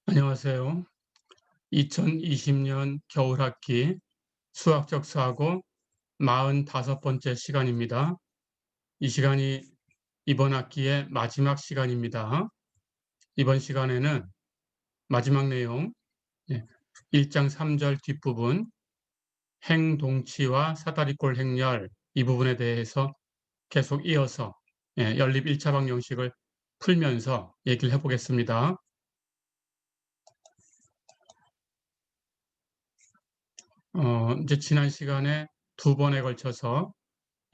안녕하세요. 2020년 겨울학기 수학적 사고 45번째 시간입니다. 이 시간이 이번 학기의 마지막 시간입니다. 이번 시간에는 마지막 내용, 1장 3절 뒷부분, 행동치와 사다리꼴 행렬 이 부분에 대해서 계속 이어서 연립 1차 방정식을 풀면서 얘기를 해보겠습니다. 이제 지난 시간에 두 번에 걸쳐서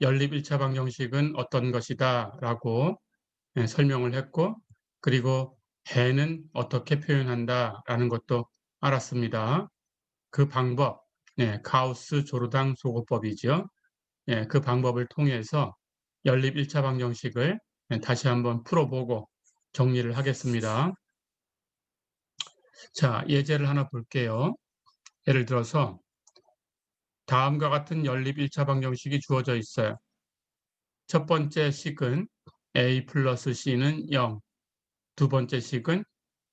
연립 1차 방정식은 어떤 것이다 라고 설명을 했고, 그리고 해는 어떻게 표현한다 라는 것도 알았습니다. 그 방법, 가우스 조르당 소고법이죠. 그 방법을 통해서 연립 1차 방정식을 다시 한번 풀어보고 정리를 하겠습니다. 자, 예제를 하나 볼게요. 예를 들어서 다음과 같은 연립 1차 방정식이 주어져 있어요. 첫 번째 식은 a 플러스 c는 0, 두 번째 식은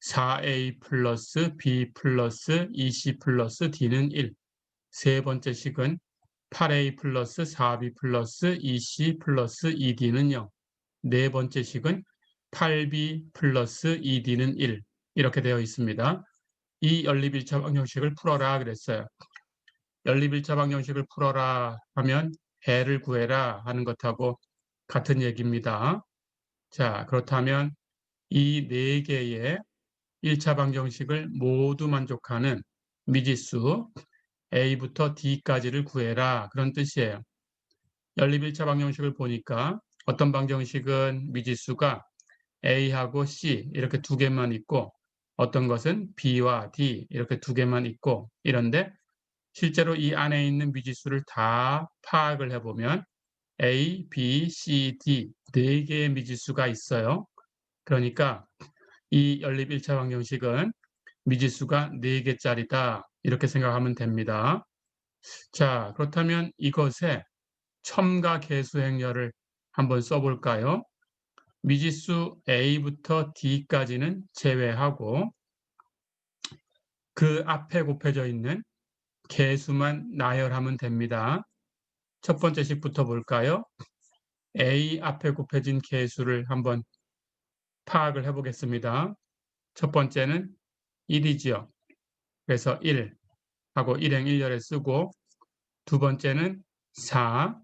4a 플러스 b 플러스 2c 플러스 d는 1, 세 번째 식은 8a 플러스 4b 플러스 2c 플러스 2d는 0, 네 번째 식은 8b 플러스 2d는 1 이렇게 되어 있습니다. 이 연립 1차 방정식을 풀어라 그랬어요. 연립 1차 방정식을 풀어라 하면 해를 구해라 하는 것하고 같은 얘기입니다. 자, 그렇다면 이 네 개의 1차 방정식을 모두 만족하는 미지수 a부터 d까지를 구해라 그런 뜻이에요. 연립 1차 방정식을 보니까 어떤 방정식은 미지수가 a하고 c 이렇게 두 개만 있고 어떤 것은 b와 d 이렇게 두 개만 있고 이런데 실제로 이 안에 있는 미지수를 다 파악을 해보면 a, b, c, d 네 개의 미지수가 있어요. 그러니까 이 연립 1차 방정식은 미지수가 4개짜리다 이렇게 생각하면 됩니다. 자, 그렇다면 이것에 첨가 계수 행렬을 한번 써볼까요? 미지수 a부터 d까지는 제외하고 그 앞에 곱해져 있는 계수만 나열하면 됩니다. 첫 번째 식부터 볼까요? a 앞에 곱해진 계수를 한번 파악을 해보겠습니다. 첫 번째는 1이지요. 그래서 1 하고 일행 1열에 쓰고 두 번째는 4,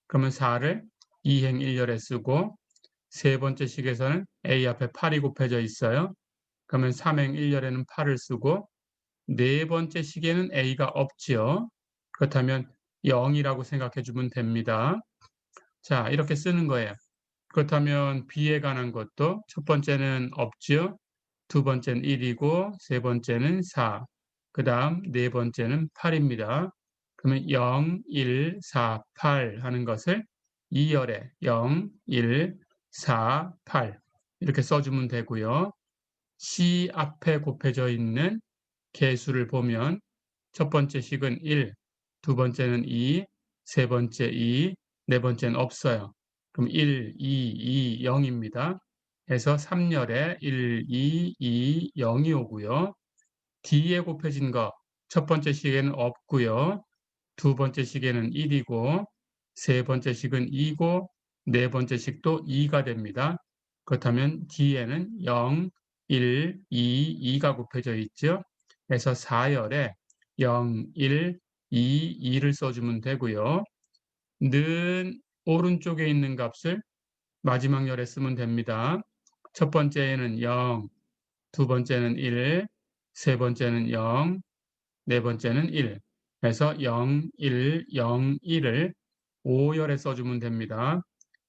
그러면 4를 2행 1열에 쓰고 세 번째 식에서는 a 앞에 8이 곱해져 있어요. 그러면 3행 1열에는 8을 쓰고 네 번째 식에는 a가 없지요. 그렇다면 0이라고 생각해 주면 됩니다. 자, 이렇게 쓰는 거예요. 그렇다면 b에 관한 것도 첫 번째는 없지요. 두 번째는 1이고 세 번째는 4, 그 다음 네 번째는 8입니다. 그러면 0, 1, 4, 8 하는 것을 2열에 0, 1, 4, 8 이렇게 써주면 되고요. C 앞에 곱해져 있는 개수를 보면 첫 번째 식은 1, 두 번째는 2, 세 번째 2, 네 번째는 없어요. 그럼 1, 2, 2, 0입니다. 해서 3열에 1, 2, 2, 0이 오고요. D에 곱해진 거 첫 번째 식에는 없고요. 두 번째 식에는 1이고 세 번째 식은 2고 네 번째 식도 2가 됩니다. 그렇다면 D에는 0, 1, 2, 2가 곱해져 있죠. 그래서 4열에 0, 1, 2, 2를 써주면 되고요. 는 오른쪽에 있는 값을 마지막 열에 쓰면 됩니다. 첫 번째에는 0, 두 번째는 1, 세 번째는 0, 네 번째는 1. 그래서 0, 1, 0, 1을 5열에 써주면 됩니다.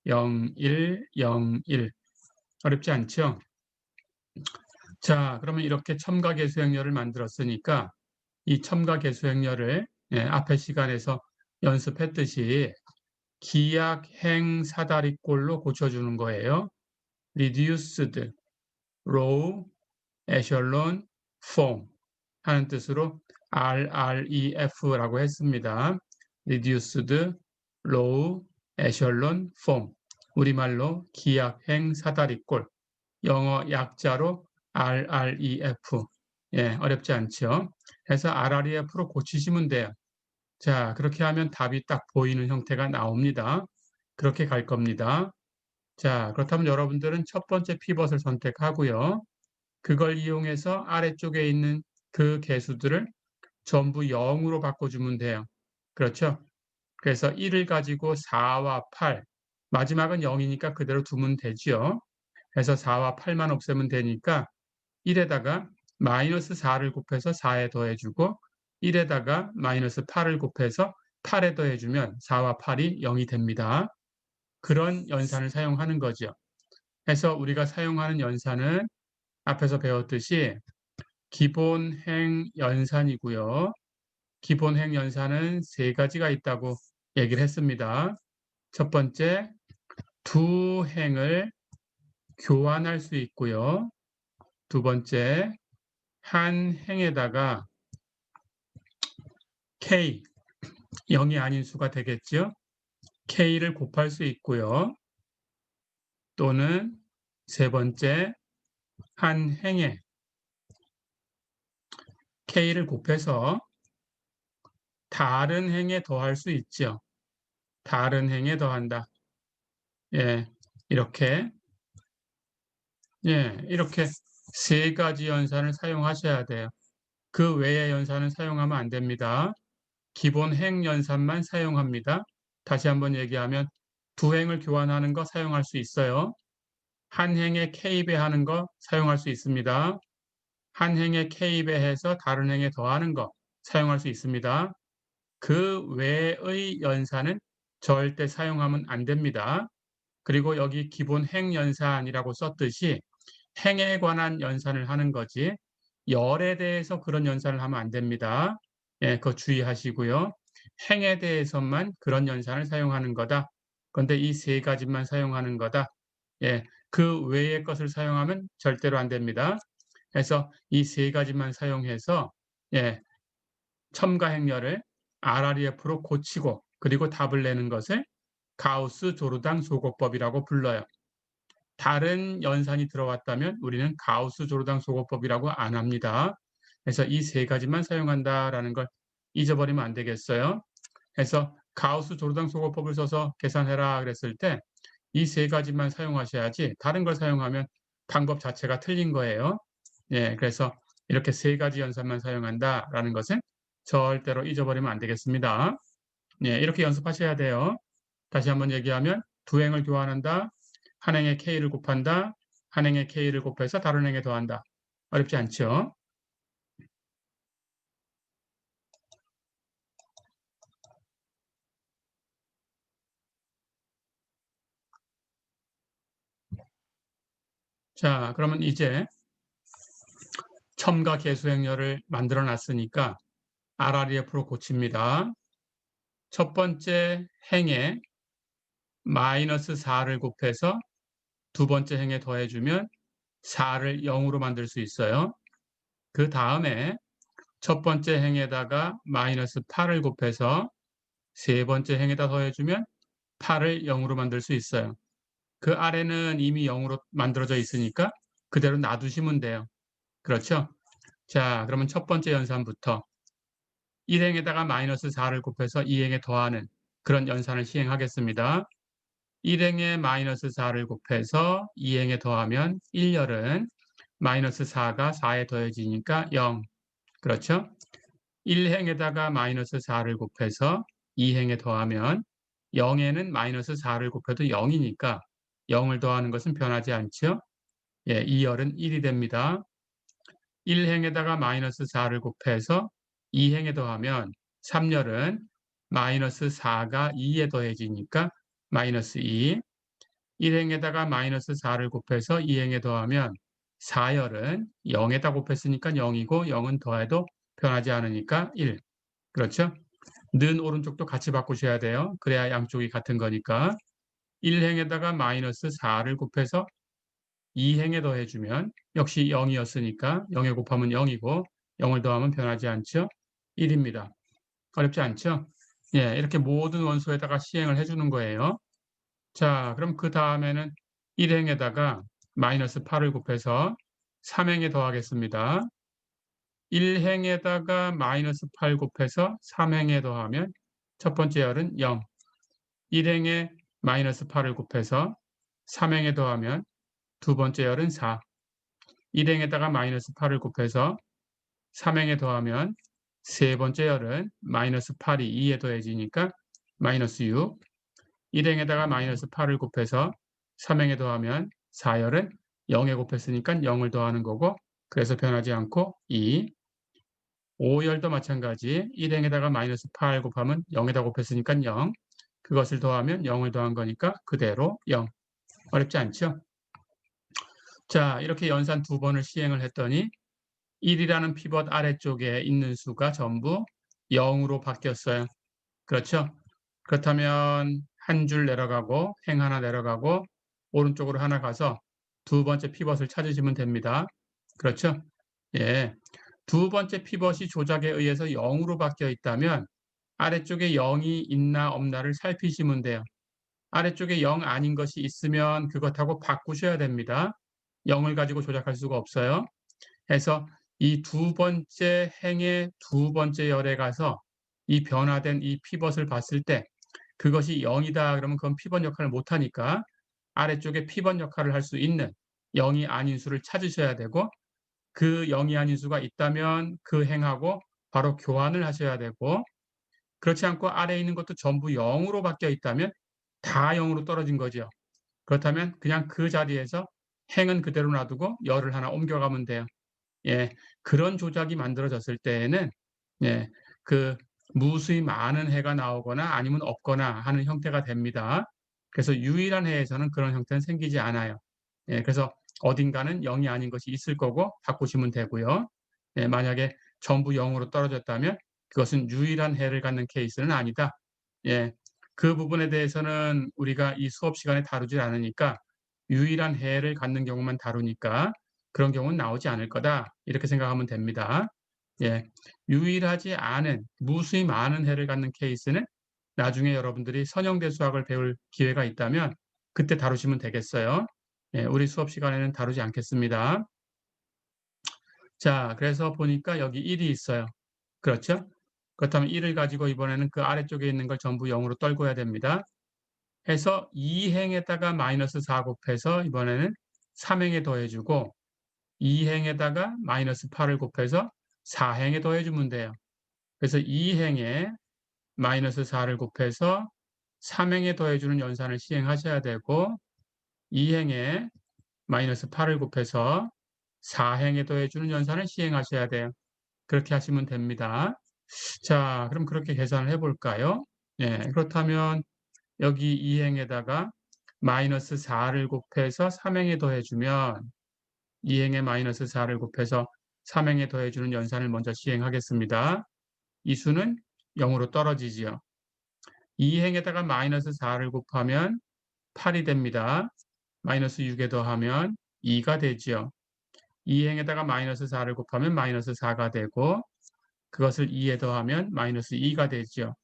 0, 1, 0, 1. 어렵지 않죠? 자, 그러면 이렇게 첨가 계수행렬을 만들었으니까 이 첨가 계수행렬을 앞에 시간에서 연습했듯이 기약, 행, 사다리꼴로 고쳐주는 거예요. reduced, row, echelon, form 하는 뜻으로 RREF라고 했습니다. reduced, row, echelon, form 우리말로 기약, 행, 사다리꼴 영어 약자로 RREF 예, 어렵지 않죠. 그래서 RREF로 고치시면 돼요. 자, 그렇게 하면 답이 딱 보이는 형태가 나옵니다. 그렇게 갈 겁니다. 자, 그렇다면 여러분들은 첫 번째 피벗을 선택하고요. 그걸 이용해서 아래쪽에 있는 그 개수들을 전부 0으로 바꿔주면 돼요. 그렇죠? 그래서 1을 가지고 4와 8, 마지막은 0이니까 그대로 두면 되죠. 그래서 4와 8만 없애면 되니까 1에다가 마이너스 4를 곱해서 4에 더해주고 1에다가 마이너스 8을 곱해서 8에 더해주면 4와 8이 0이 됩니다. 그런 연산을 사용하는 거죠. 그래서 우리가 사용하는 연산은 앞에서 배웠듯이 기본행 연산이고요. 기본행 연산은 세 가지가 있다고 얘기를 했습니다. 첫 번째, 두 행을 교환할 수 있고요. 두 번째, 한 행에다가 k, 0이 아닌 수가 되겠죠. k를 곱할 수 있고요. 또는 세 번째, 한 행에 k를 곱해서 다른 행에 더할 수 있죠. 다른 행에 더한다. 예, 이렇게, 이렇게 세 가지 연산을 사용하셔야 돼요. 그 외의 연산은 사용하면 안 됩니다. 기본 행 연산만 사용합니다. 다시 한번 얘기하면 두 행을 교환하는 거 사용할 수 있어요. 한 행에 k배하는 거 사용할 수 있습니다. 한 행에 k배해서 다른 행에 더하는 거 사용할 수 있습니다. 그 외의 연산은 절대 사용하면 안 됩니다. 그리고 여기 기본 행 연산이라고 썼듯이 행에 관한 연산을 하는 거지 열에 대해서 그런 연산을 하면 안 됩니다. 예, 그거 주의하시고요. 행에 대해서만 그런 연산을 사용하는 거다. 그런데 이 세 가지만 사용하는 거다. 예, 그 외의 것을 사용하면 절대로 안 됩니다. 그래서 이 세 가지만 사용해서 예, 첨가 행렬을 RREF로 고치고 그리고 답을 내는 것을 가우스 조르당 소거법이라고 불러요. 다른 연산이 들어왔다면 우리는 가우스 조르당 소거법이라고 안 합니다. 그래서 이 세 가지만 사용한다라는 걸 잊어버리면 안 되겠어요. 그래서 가우스 조르당 소거법을 써서 계산해라 그랬을 때 이 세 가지만 사용하셔야지 다른 걸 사용하면 방법 자체가 틀린 거예요. 예, 그래서 이렇게 세 가지 연산만 사용한다라는 것은 절대로 잊어버리면 안 되겠습니다. 예, 이렇게 연습하셔야 돼요. 다시 한번 얘기하면 두 행을 교환한다. 한 행에 k를 곱한다. 한 행에 k를 곱해서 다른 행에 더한다. 어렵지 않죠? 자, 그러면 이제 첨가 계수 행렬을 만들어 놨으니까 RREF로 고칩니다. 첫 번째 행에 마이너스 4를 곱해서 두 번째 행에 더해주면 4를 0으로 만들 수 있어요. 그 다음에 첫 번째 행에다가 마이너스 8을 곱해서 세 번째 행에다 더해주면 8을 0으로 만들 수 있어요. 그 아래는 이미 0으로 만들어져 있으니까 그대로 놔두시면 돼요. 그렇죠? 자, 그러면 첫 번째 연산부터 1행에다가 마이너스 4를 곱해서 2행에 더하는 그런 연산을 시행하겠습니다. 1행에 마이너스 4를 곱해서 2행에 더하면 1열은 마이너스 4가 4에 더해지니까 0. 그렇죠? 1행에다가 마이너스 4를 곱해서 2행에 더하면 0에는 마이너스 4를 곱해도 0이니까 0을 더하는 것은 변하지 않죠? 예, 2열은 1이 됩니다. 1행에다가 마이너스 4를 곱해서 2행에 더하면 3열은 마이너스 4가 2에 더해지니까 마이너스 2. 1행에다가 마이너스 4를 곱해서 2행에 더하면 4열은 0에다 곱했으니까 0이고 0은 더해도 변하지 않으니까 1. 그렇죠? 는 오른쪽도 같이 바꾸셔야 돼요. 그래야 양쪽이 같은 거니까. 1행에다가 마이너스 4를 곱해서 2행에 더해주면 역시 0이었으니까 0에 곱하면 0이고 0을 더하면 변하지 않죠? 1입니다. 어렵지 않죠? 예, 이렇게 모든 원소에다가 시행을 해주는 거예요. 자, 그럼 그 다음에는 1행에다가 마이너스 8을 곱해서 3행에 더하겠습니다. 1행에다가 마이너스 8 곱해서 3행에 더하면 첫 번째 열은 0. 1행에 마이너스 8을 곱해서 3행에 더하면 두 번째 열은 4. 1행에다가 마이너스 8을 곱해서 3행에 더하면 세 번째 열은 마이너스 8이 2에 더해지니까 마이너스 6. 1행에다가 마이너스 8을 곱해서 3행에 더하면 4열은 0에 곱했으니까 0을 더하는 거고 그래서 변하지 않고 2. 5열도 마찬가지 1행에다가 마이너스 8 곱하면 0에다 곱했으니까 0. 그것을 더하면 0을 더한 거니까 그대로 0. 어렵지 않죠? 자, 이렇게 연산 두 번을 시행을 했더니 1이라는 피벗 아래쪽에 있는 수가 전부 0으로 바뀌었어요. 그렇죠? 그렇다면 한 줄 내려가고 행 하나 내려가고 오른쪽으로 하나 가서 두 번째 피벗을 찾으시면 됩니다. 그렇죠? 예. 두 번째 피벗이 조작에 의해서 0으로 바뀌어 있다면 아래쪽에 0이 있나 없나를 살피시면 돼요. 아래쪽에 0 아닌 것이 있으면 그것하고 바꾸셔야 됩니다. 0을 가지고 조작할 수가 없어요. 해서 이 두 번째 행의 두 번째 열에 가서 이 변화된 이 피벗을 봤을 때 그것이 0이다 그러면 그건 피벗 역할을 못하니까 아래쪽에 피벗 역할을 할 수 있는 0이 아닌 수를 찾으셔야 되고 그 0이 아닌 수가 있다면 그 행하고 바로 교환을 하셔야 되고 그렇지 않고 아래에 있는 것도 전부 0으로 바뀌어 있다면 다 0으로 떨어진 거죠. 그렇다면 그냥 그 자리에서 행은 그대로 놔두고 열을 하나 옮겨가면 돼요. 예, 그런 조작이 만들어졌을 때에는 예, 그 무수히 많은 해가 나오거나 아니면 없거나 하는 형태가 됩니다. 그래서 유일한 해에서는 그런 형태는 생기지 않아요. 예, 그래서 어딘가는 0이 아닌 것이 있을 거고 바꾸시면 되고요. 예, 만약에 전부 0으로 떨어졌다면 그것은 유일한 해를 갖는 케이스는 아니다. 예, 그 부분에 대해서는 우리가 이 수업 시간에 다루지 않으니까 유일한 해를 갖는 경우만 다루니까 그런 경우는 나오지 않을 거다. 이렇게 생각하면 됩니다. 예, 유일하지 않은 무수히 많은 해를 갖는 케이스는 나중에 여러분들이 선형대 수학을 배울 기회가 있다면 그때 다루시면 되겠어요. 예, 우리 수업 시간에는 다루지 않겠습니다. 자, 그래서 보니까 여기 1이 있어요. 그렇죠? 그렇다면 1을 가지고 이번에는 그 아래쪽에 있는 걸 전부 0으로 떨궈야 됩니다. 해서 2행에다가 마이너스 4 곱해서 이번에는 3행에 더해주고 2행에다가 마이너스 8을 곱해서 4행에 더해주면 돼요. 그래서 2행에 마이너스 4를 곱해서 3행에 더해주는 연산을 시행하셔야 되고 2행에 마이너스 8을 곱해서 4행에 더해주는 연산을 시행하셔야 돼요. 그렇게 하시면 됩니다. 자, 그럼 그렇게 계산을 해볼까요? 예, 그렇다면 여기 2행에다가 마이너스 4를 곱해서 3행에 더해주면 2행에 마이너스 4를 곱해서 3행에 더해주는 연산을 먼저 시행하겠습니다. 이 수는 0으로 떨어지지요. 2행에다가 마이너스 4를 곱하면 8이 됩니다. 마이너스 6에 더하면 2가 되지요. 2행에다가 마이너스 4를 곱하면 마이너스 4가 되고 그것을 2에 더하면 마이너스 2가 되지요.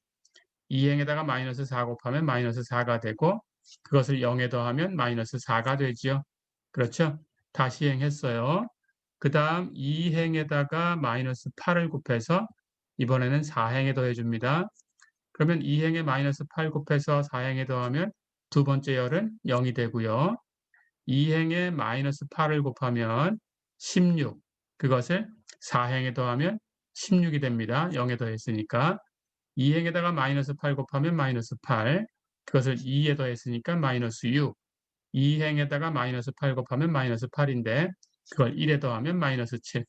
2행에다가 마이너스 4 곱하면 마이너스 4가 되고 그것을 0에 더하면 마이너스 4가 되지요. 그렇죠? 다 시행했어요. 그 다음 2행에다가 마이너스 8을 곱해서 이번에는 4행에 더해줍니다. 그러면 2행에 마이너스 8 곱해서 4행에 더하면 두 번째 열은 0이 되고요. 2행에 마이너스 8을 곱하면 16, 그것을 4행에 더하면 16이 됩니다. 0에 더했으니까. 2행에다가 마이너스 8 곱하면 마이너스 8, 그것을 2에 더했으니까 마이너스 6, 2행에다가 마이너스 8 곱하면 마이너스 8인데 그걸 1에 더하면 마이너스 7.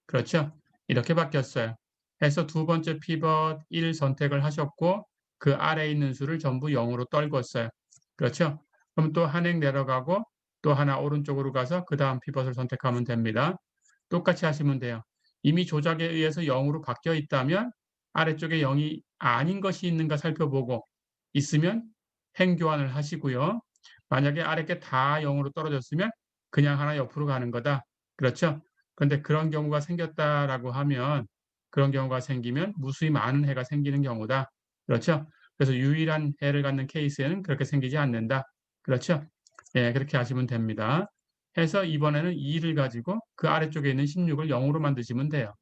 그렇죠? 이렇게 바뀌었어요. 해서 두 번째 피벗 1 선택을 하셨고 그 아래에 있는 수를 전부 0으로 떨궜어요. 그렇죠? 그럼 또 한 행 내려가고 또 하나 오른쪽으로 가서 그 다음 피벗을 선택하면 됩니다. 똑같이 하시면 돼요. 이미 조작에 의해서 0으로 바뀌어 있다면 아래쪽에 0이 아닌 것이 있는가 살펴보고 있으면 행 교환을 하시고요. 만약에 아래게 다 0으로 떨어졌으면 그냥 하나 옆으로 가는 거다. 그렇죠? 그런데 그런 경우가 생겼다라고 하면 그런 경우가 생기면 무수히 많은 해가 생기는 경우다. 그렇죠? 그래서 유일한 해를 갖는 케이스에는 그렇게 생기지 않는다. 그렇죠? 예, 그렇게 하시면 됩니다. 해서 이번에는 2를 가지고 그 아래쪽에 있는 16을 0으로 만드시면 돼요.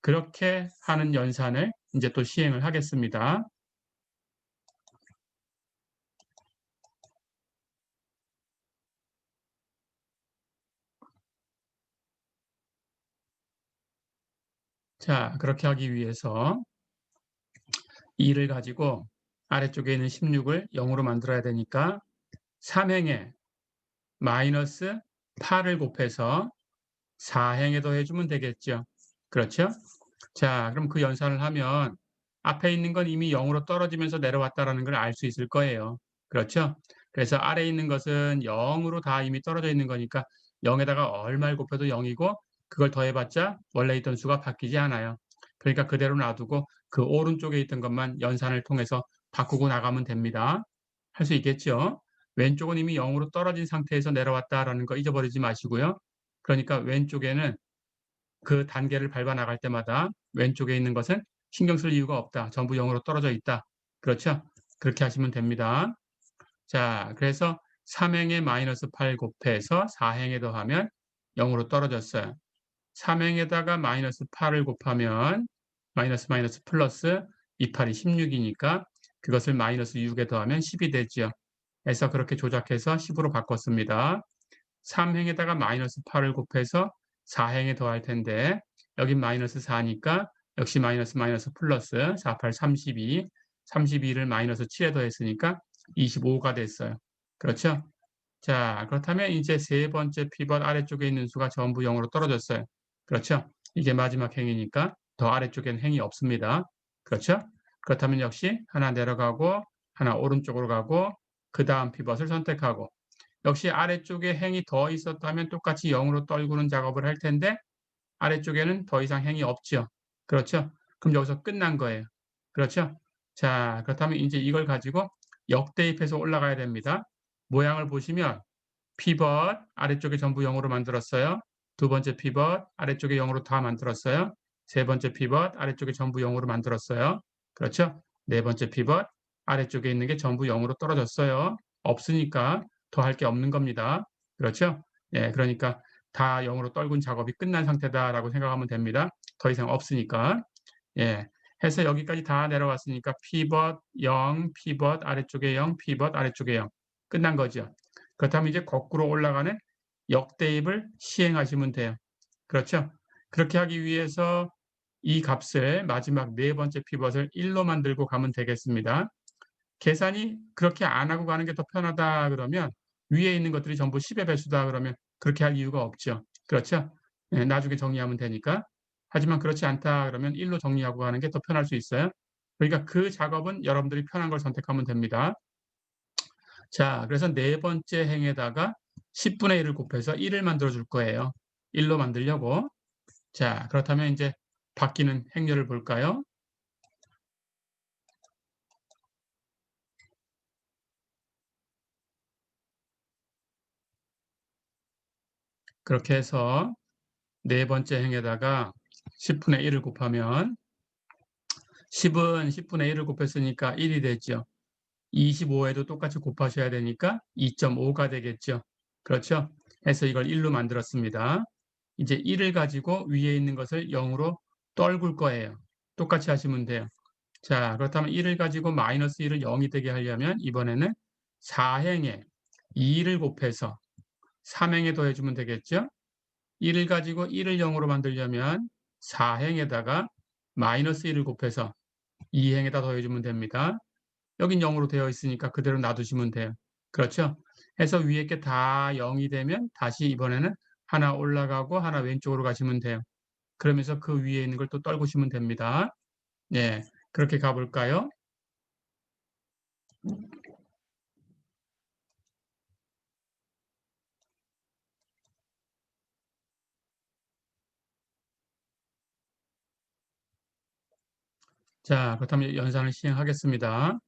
그렇게 하는 연산을 이제 또 시행을 하겠습니다. 자, 그렇게 하기 위해서 2를 가지고 아래쪽에 있는 16을 0으로 만들어야 되니까 3행에 마이너스 8을 곱해서 4행에 더해주면 되겠죠. 그렇죠? 자, 그럼 그 연산을 하면 앞에 있는 건 이미 0으로 떨어지면서 내려왔다라는 걸 알 수 있을 거예요. 그렇죠? 그래서 아래에 있는 것은 0으로 다 이미 떨어져 있는 거니까 0에다가 얼마를 곱해도 0이고 그걸 더해봤자 원래 있던 수가 바뀌지 않아요. 그러니까 그대로 놔두고 그 오른쪽에 있던 것만 연산을 통해서 바꾸고 나가면 됩니다. 할 수 있겠죠? 왼쪽은 이미 0으로 떨어진 상태에서 내려왔다라는 거 잊어버리지 마시고요. 그러니까 왼쪽에는 그 단계를 밟아 나갈 때마다 왼쪽에 있는 것은 신경 쓸 이유가 없다. 전부 0으로 떨어져 있다. 그렇죠? 그렇게 하시면 됩니다. 자, 그래서 3행에 마이너스 8 곱해서 4행에 더하면 0으로 떨어졌어요. 3행에다가 마이너스 8을 곱하면 마이너스 마이너스 플러스 28이 16이니까 그것을 마이너스 6에 더하면 10이 되죠. 그래서 그렇게 조작해서 10으로 바꿨습니다. 3행에다가 마이너스 8을 곱해서 4행에 더할 텐데 여긴 마이너스 4니까 역시 마이너스 마이너스 플러스 4, 8, 32, 32를 마이너스 7에 더했으니까 25가 됐어요. 그렇죠? 자, 그렇다면 이제 세 번째 피벗 아래쪽에 있는 수가 전부 0으로 떨어졌어요. 그렇죠? 이게 마지막 행이니까 더 아래쪽에는 행이 없습니다. 그렇죠? 그렇다면 역시 하나 내려가고 하나 오른쪽으로 가고 그 다음 피벗을 선택하고 역시 아래쪽에 행이 더 있었다면 똑같이 0으로 떨구는 작업을 할 텐데 아래쪽에는 더 이상 행이 없죠. 그렇죠? 그럼 여기서 끝난 거예요. 그렇죠? 자, 그렇다면 이제 이걸 가지고 역대입해서 올라가야 됩니다. 모양을 보시면 피벗 아래쪽에 전부 0으로 만들었어요. 두 번째 피벗 아래쪽에 0으로 다 만들었어요. 세 번째 피벗 아래쪽에 전부 0으로 만들었어요. 그렇죠? 네 번째 피벗 아래쪽에 있는 게 전부 0으로 떨어졌어요. 없으니까 더 할 게 없는 겁니다. 그렇죠? 예, 그러니까 다 0으로 떨군 작업이 끝난 상태다라고 생각하면 됩니다. 더 이상 없으니까. 예. 해서 여기까지 다 내려왔으니까 피벗 0, 피벗 아래쪽에 0, 피벗 아래쪽에 0. 끝난 거죠. 그렇다면 이제 거꾸로 올라가는 역대입을 시행하시면 돼요. 그렇죠? 그렇게 하기 위해서 이 값을 마지막 네 번째 피벗을 1로 만들고 가면 되겠습니다. 계산이 그렇게 안 하고 가는 게 더 편하다 그러면 위에 있는 것들이 전부 10의 배수다 그러면 그렇게 할 이유가 없죠. 그렇죠? 예, 나중에 정리하면 되니까. 하지만 그렇지 않다 그러면 1로 정리하고 가는 게 더 편할 수 있어요. 그러니까 그 작업은 여러분들이 편한 걸 선택하면 됩니다. 자, 그래서 네 번째 행에다가 10분의 1을 곱해서 1을 만들어 줄 거예요. 1로 만들려고. 자, 그렇다면 이제 바뀌는 행렬을 볼까요? 그렇게 해서 네 번째 행에다가 10분의 1을 곱하면 10은 10분의 1을 곱했으니까 1이 되죠. 25에도 똑같이 곱하셔야 되니까 2.5가 되겠죠. 그렇죠? 해서 이걸 1로 만들었습니다. 이제 1을 가지고 위에 있는 것을 0으로 떨굴 거예요. 똑같이 하시면 돼요. 자, 그렇다면 1을 가지고 마이너스 1을 0이 되게 하려면 이번에는 4행에 2를 곱해서 3행에 더해주면 되겠죠? 1을 가지고 1을 0으로 만들려면 4행에다가 마이너스 1을 곱해서 2행에다 더해주면 됩니다. 여긴 0으로 되어 있으니까 그대로 놔두시면 돼요. 그렇죠? 해서 위에 게 다 0이 되면 다시 이번에는 하나 올라가고 하나 왼쪽으로 가시면 돼요. 그러면서 그 위에 있는 걸 또 떨구시면 됩니다. 네, 그렇게 가볼까요? 자, 그렇다면 연산을 시행하겠습니다.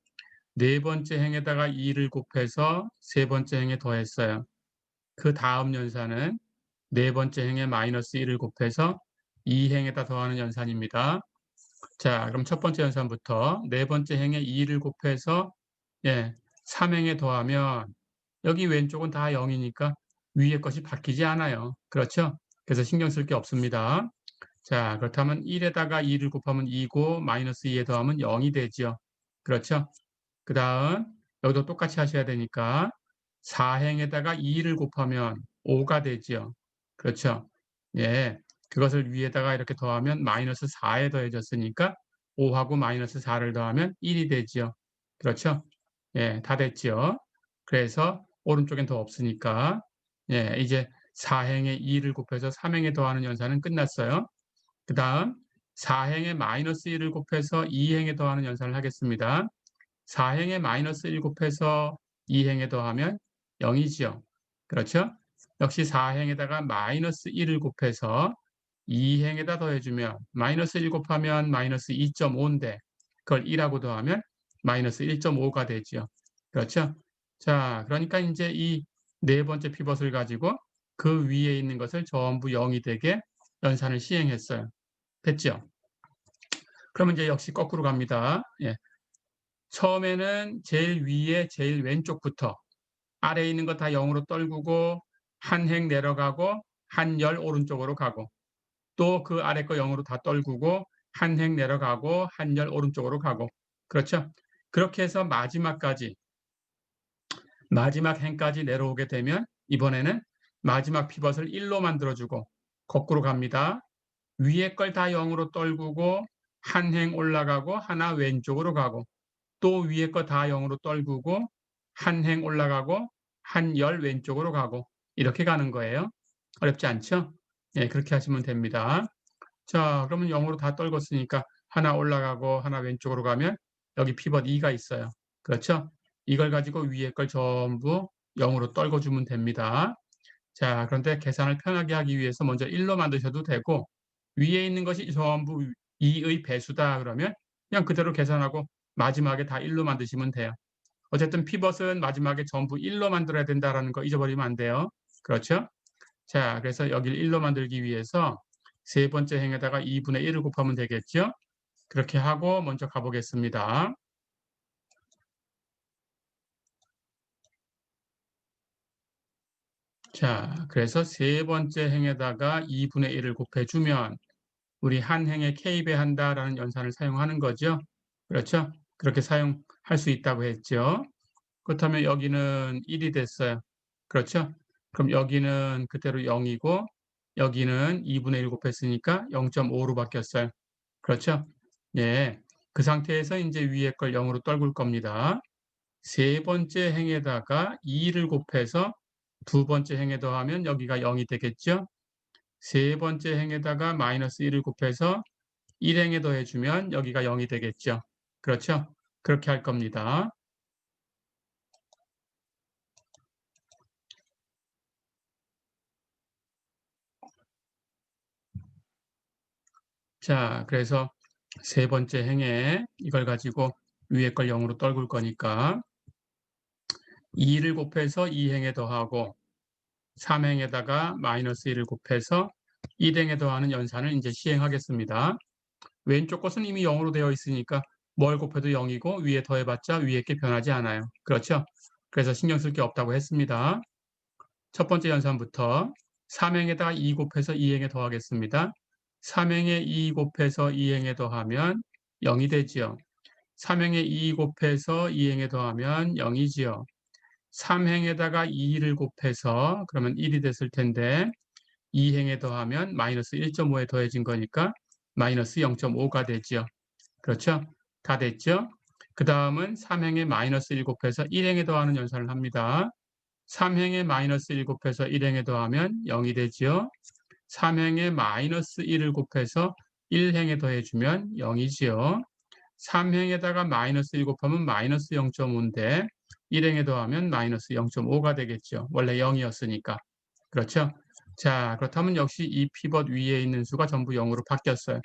네 번째 행에다가 2를 곱해서 세 번째 행에 더했어요. 그 다음 연산은 네 번째 행에 마이너스 1을 곱해서 2행에다 더하는 연산입니다. 자, 그럼 첫 번째 연산부터 네 번째 행에 2를 곱해서 3행에 더하면 여기 왼쪽은 다 0이니까 위에 것이 바뀌지 않아요. 그렇죠? 그래서 신경 쓸 게 없습니다. 자, 그렇다면 1에다가 2를 곱하면 2고 마이너스 2에 더하면 0이 되죠. 그렇죠? 그 다음 여기도 똑같이 하셔야 되니까 4행에다가 2를 곱하면 5가 되죠. 그렇죠? 예, 그것을 위에다가 이렇게 더하면 마이너스 4에 더해졌으니까 5하고 마이너스 4를 더하면 1이 되죠. 그렇죠? 예, 다 됐죠. 그래서 오른쪽엔 더 없으니까 예, 이제 4행에 2를 곱해서 3행에 더하는 연산은 끝났어요. 그 다음 4행에 마이너스 1을 곱해서 2행에 더하는 연산을 하겠습니다. 4행에 마이너스 1 곱해서 2행에 더하면 0이지요. 그렇죠? 역시 4행에다가 마이너스 1을 곱해서 2행에다 더해주면 마이너스 1 곱하면 마이너스 2.5인데 그걸 1하고 더하면 마이너스 1.5가 되죠. 그렇죠? 자, 그러니까 이제 이 네 번째 피벗을 가지고 그 위에 있는 것을 전부 0이 되게 연산을 시행했어요. 됐죠? 그러면 이제 역시 거꾸로 갑니다. 예. 처음에는 제일 위에 제일 왼쪽부터 아래에 있는 거 다 0으로 떨구고 한 행 내려가고 한 열 오른쪽으로 가고 또 그 아래 거 0으로 다 떨구고 한 행 내려가고 한 열 오른쪽으로 가고 그렇죠? 그렇게 해서 마지막 행까지 내려오게 되면 이번에는 마지막 피벗을 1로 만들어주고 거꾸로 갑니다. 위에 걸 다 0으로 떨구고 한 행 올라가고 하나 왼쪽으로 가고 또 위에 거 다 0으로 떨구고 한 행 올라가고 한 열 왼쪽으로 가고 이렇게 가는 거예요. 어렵지 않죠? 네, 그렇게 하시면 됩니다. 자, 그러면 0으로 다 떨궜으니까 하나 올라가고 하나 왼쪽으로 가면 여기 피벗 2가 있어요. 그렇죠? 이걸 가지고 위에 걸 전부 0으로 떨궈주면 됩니다. 자, 그런데 계산을 편하게 하기 위해서 먼저 1로 만드셔도 되고 위에 있는 것이 전부 2의 배수다 그러면 그냥 그대로 계산하고 마지막에 다 1로 만드시면 돼요. 어쨌든 피벗은 마지막에 전부 1로 만들어야 된다는 거 잊어버리면 안 돼요. 그렇죠? 자, 그래서 여기를 1로 만들기 위해서 세 번째 행에다가 2분의 1을 곱하면 되겠죠? 그렇게 하고 먼저 가보겠습니다. 자, 그래서 세 번째 행에다가 2분의 1을 곱해주면 우리 한 행에 k배한다라는 연산을 사용하는 거죠. 그렇죠? 그렇게 사용할 수 있다고 했죠. 그렇다면 여기는 1이 됐어요. 그렇죠? 그럼 여기는 그대로 0이고 여기는 2분의 1 곱했으니까 0.5로 바뀌었어요. 그렇죠? 예. 그 상태에서 이제 위에 걸 0으로 떨굴 겁니다. 세 번째 행에다가 2를 곱해서 두 번째 행에 더하면 여기가 0이 되겠죠? 세 번째 행에다가 마이너스 1을 곱해서 1행에 더해주면 여기가 0이 되겠죠. 그렇죠? 그렇게 할 겁니다. 자, 그래서 세 번째 행에 이걸 가지고 위에 걸 0으로 떨굴 거니까 2를 곱해서 2행에 더하고 3행에다가 마이너스 1을 곱해서 1행에 더하는 연산을 이제 시행하겠습니다. 왼쪽 것은 이미 0으로 되어 있으니까 뭘 곱해도 0이고 위에 더해봤자 위에 게 변하지 않아요. 그렇죠? 그래서 신경 쓸 게 없다고 했습니다. 첫 번째 연산부터 3행에다 2 곱해서 2행에 더하겠습니다. 3행에 2 곱해서 2행에 더하면 0이 되지요. 3행에 2 곱해서 2행에 더하면 0이지요. 3행에다가 2를 곱해서 그러면 1이 됐을 텐데 2행에 더하면 마이너스 1.5에 더해진 거니까 마이너스 0.5가 되지요. 그렇죠? 다 됐죠? 그 다음은 3행에 마이너스 1 곱해서 1행에 더하는 연산을 합니다. 3행에 마이너스 1 곱해서 1행에 더하면 0이 되지요. 3행에 마이너스 1을 곱해서 1행에 더해주면 0이지요. 3행에다가 마이너스 1 곱하면 마이너스 0.5인데 1행에 더하면 마이너스 0.5가 되겠죠. 원래 0이었으니까. 그렇죠? 자, 그렇다면 역시 이 피벗 위에 있는 수가 전부 0으로 바뀌었어요.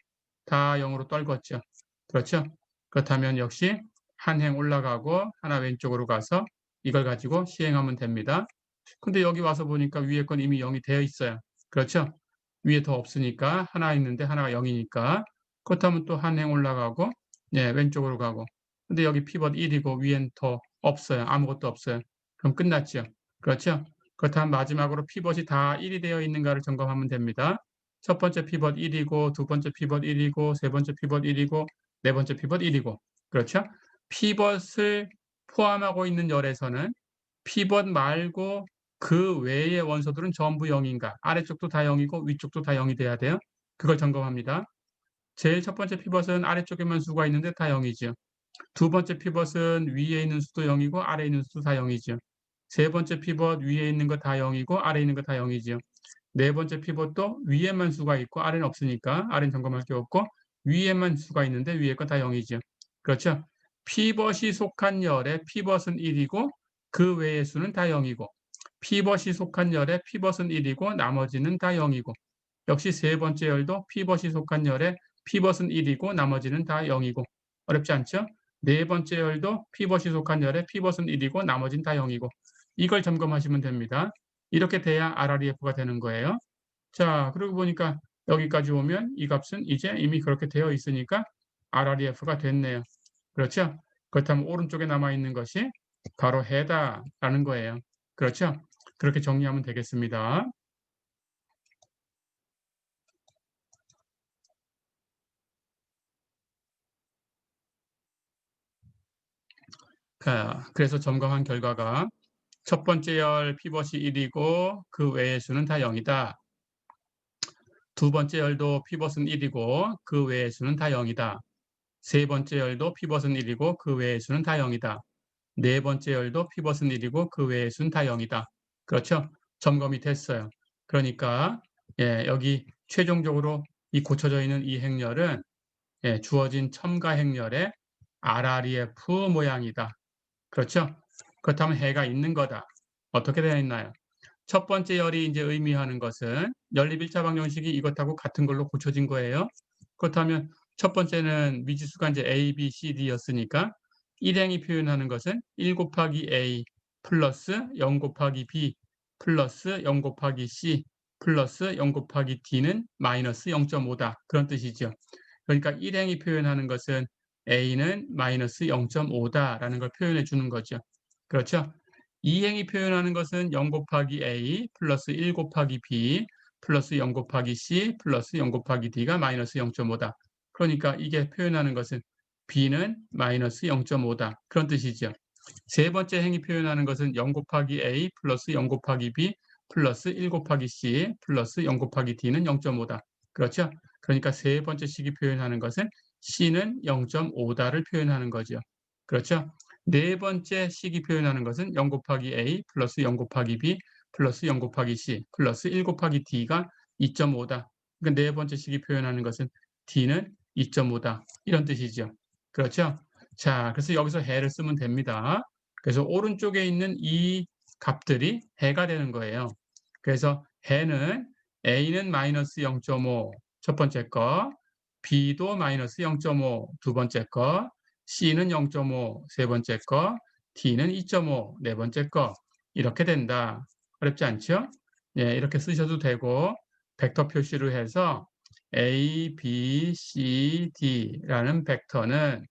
다 0으로 떨궜죠. 그렇죠? 그렇다면 역시 한 행 올라가고 하나 왼쪽으로 가서 이걸 가지고 시행하면 됩니다. 근데 여기 와서 보니까 위에 건 이미 0이 되어 있어요. 그렇죠? 위에 더 없으니까 하나 있는데 하나가 0이니까 그렇다면 또 한 행 올라가고 예, 왼쪽으로 가고 근데 여기 피벗 1이고 위엔 더 없어요. 아무것도 없어요. 그럼 끝났죠. 그렇죠? 그렇다면 마지막으로 피벗이 다 1이 되어 있는가를 점검하면 됩니다. 첫 번째 피벗 1이고 두 번째 피벗 1이고 세 번째 피벗 1이고 네 번째 피벗 1이고 그렇죠? 피벗을 포함하고 있는 열에서는 피벗 말고 그 외의 원소들은 전부 0인가? 아래쪽도 다 0이고 위쪽도 다 0이 돼야 돼요. 그걸 점검합니다. 제일 첫 번째 피벗은 아래쪽에만 수가 있는데 다 0이죠. 두 번째 피벗은 위에 있는 수도 0이고 아래에 있는 수도 다 0이죠. 세 번째 피벗 위에 있는 거 다 0이고 아래에 있는 거 다 0이죠. 네 번째 피벗도 위에만 수가 있고 아래는 없으니까 아래는 점검할 게 없고 위에만 수가 있는데 위에 거 다 0이죠. 그렇죠? 피벗이 속한 열에 피벗은 1이고 그 외의 수는 다 0이고 피벗이 속한 열에 피벗은 1이고 나머지는 다 0이고 역시 세 번째 열도 피벗이 속한 열에 피벗은 1이고 나머지는 다 0이고 어렵지 않죠? 네 번째 열도 피벗이 속한 열에 피벗은 1이고 나머지는 다 0이고 이걸 점검하시면 됩니다. 이렇게 돼야 RREF가 되는 거예요. 자, 그러고 보니까 여기까지 오면 이 값은 이제 이미 그렇게 되어 있으니까 RREF가 됐네요. 그렇죠? 그렇다면 오른쪽에 남아있는 것이 바로 해다라는 거예요. 그렇죠? 그렇게 정리하면 되겠습니다. 그래서 점검한 결과가 첫 번째 열 피벗이 1이고 그 외의 수는 다 0이다. 두 번째 열도 피벗은 1이고 그 외의 수는 다 0이다. 세 번째 열도 피벗은 1이고 그 외의 수는 다 0이다. 네 번째 열도 피벗은 1이고 그 외의 수는 다 0이다. 그렇죠? 점검이 됐어요. 그러니까 여기 최종적으로 이 고쳐져 있는 이 행렬은 주어진 첨가 행렬의 RREF 모양이다. 그렇죠? 그렇다면 해가 있는 거다. 어떻게 되어 있나요? 첫 번째 열이 이제 의미하는 것은 연립 1차 방정식이 이것하고 같은 걸로 고쳐진 거예요. 그렇다면 첫 번째는 미지수가 이제 A, B, C, D였으니까 일행이 표현하는 것은 1 곱하기 A 플러스 0 곱하기 B 플러스 0 곱하기 C 플러스 0 곱하기 D는 마이너스 0.5다. 그런 뜻이죠. 그러니까 일행이 표현하는 것은 A는 마이너스 0.5다라는 걸 표현해 주는 거죠. 그렇죠? 이행이 표현하는 것은 0 곱하기 A 플러스 1 곱하기 B 플러스 0 곱하기 C 플러스 0 곱하기 D가 마이너스 0.5다. 그러니까 이게 표현하는 것은 B는 마이너스 0.5다. 그런 뜻이죠. 세 번째 행이 표현하는 것은 0 곱하기 A 플러스 0 곱하기 B 플러스 1 곱하기 C 플러스 0 곱하기 D는 0.5다. 그렇죠? 그러니까 세 번째 식이 표현하는 것은 C는 0.5다를 표현하는 거죠. 그렇죠? 네 번째 식이 표현하는 것은 0 곱하기 A 플러스 0 곱하기 B 플러스 0 곱하기 C 플러스 1 곱하기 D가 2.5다. 그러니까 네 번째 식이 표현하는 것은 D는 2.5다. 이런 뜻이죠. 그렇죠? 자, 그래서 여기서 해를 쓰면 됩니다. 그래서 오른쪽에 있는 이 값들이 해가 되는 거예요. 그래서 해는 A는 마이너스 0.5 첫 번째 거, B도 마이너스 0.5 두 번째 거, C는 0.5 세 번째 거, D는 2.5 네 번째 거 이렇게 된다. 어렵지 않죠? 예, 이렇게 쓰셔도 되고 벡터 표시를 해서 A, B, C, D라는 벡터는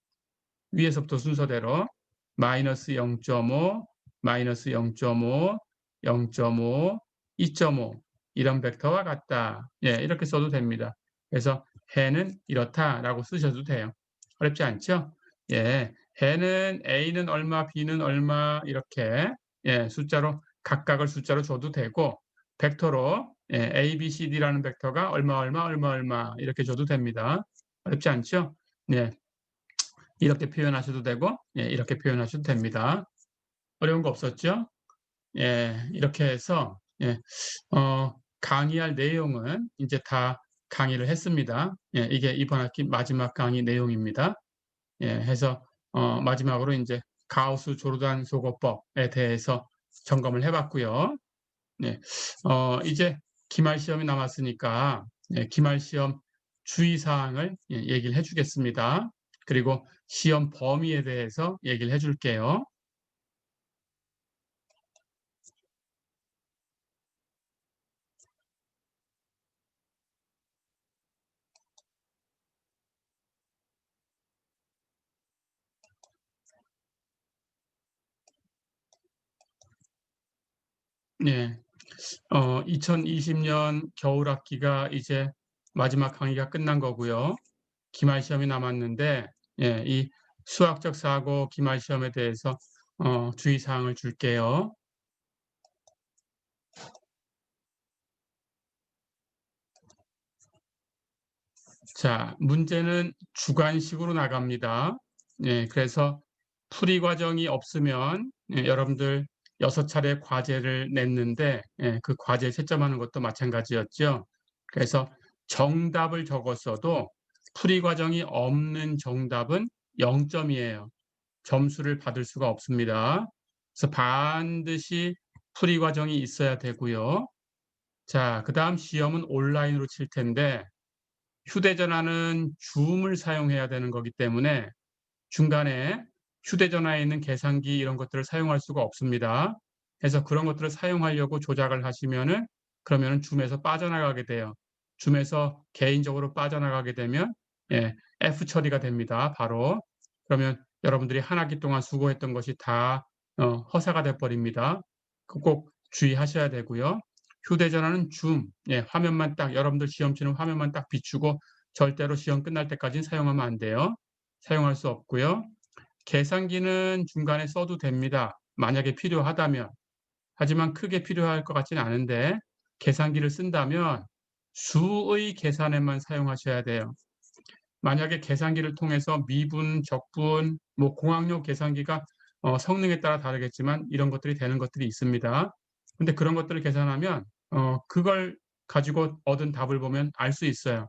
위에서부터 순서대로 마이너스 0.5, 마이너스 0.5, 0.5, 2.5 이런 벡터와 같다. 예, 이렇게 써도 됩니다. 그래서 해는 이렇다라고 쓰셔도 돼요. 어렵지 않죠? 예, 해는 A는 얼마, B는 얼마 이렇게 숫자로 각각을 숫자로 줘도 되고 벡터로 A, B, C, D라는 벡터가 얼마, 얼마, 얼마, 얼마 이렇게 줘도 됩니다. 어렵지 않죠? 예. 이렇게 표현하셔도 되고 이렇게 표현하셔도 됩니다. 어려운 거 없었죠? 예, 이렇게 해서 강의할 내용은 이제 다 강의를 했습니다. 예, 이게 이번 학기 마지막 강의 내용입니다. 예, 해서 마지막으로 이제 가우스 조르단 소거법에 대해서 점검을 해봤고요. 네, 이제 기말 시험이 남았으니까 기말 시험 주의 사항을 얘기를 해주겠습니다. 그리고 시험 범위에 대해서 얘기를 해줄게요. 네, 2020년 겨울 학기가 이제 마지막 강의가 끝난 거고요. 기말 시험이 남았는데 이 수학적 사고 기말 시험에 대해서 주의 사항을 줄게요. 자, 문제는 주관식으로 나갑니다. 그래서 풀이 과정이 없으면 여러분들 6차례 과제를 냈는데 그 과제에 채점하는 것도 마찬가지였죠. 그래서 정답을 적었어도 풀이 과정이 없는 정답은 0점이에요. 점수를 받을 수가 없습니다. 그래서 반드시 풀이 과정이 있어야 되고요. 자, 그다음 시험은 온라인으로 칠 텐데 휴대전화는 줌을 사용해야 되는 거기 때문에 중간에 휴대전화에 있는 계산기 이런 것들을 사용할 수가 없습니다. 그래서 그런 것들을 사용하려고 조작을 하시면은 그러면은 줌에서 빠져나가게 돼요. 줌에서 개인적으로 빠져나가게 되면 F 처리가 됩니다. 바로. 그러면 여러분들이 한 학기 동안 수고했던 것이 다 허사가 돼 버립니다. 꼭 주의하셔야 되고요. 휴대전화는 줌, 화면만 딱 여러분들 시험 치는 화면만 딱 비추고 절대로 시험 끝날 때까지는 사용하면 안 돼요. 사용할 수 없고요. 계산기는 중간에 써도 됩니다. 만약에 필요하다면. 하지만 크게 필요할 것 같지는 않은데 계산기를 쓴다면 수의 계산에만 사용하셔야 돼요. 만약에 계산기를 통해서 미분, 적분, 뭐 공학용 계산기가 성능에 따라 다르겠지만 이런 것들이 되는 것들이 있습니다. 근데 그런 것들을 계산하면 그걸 가지고 얻은 답을 보면 알 수 있어요.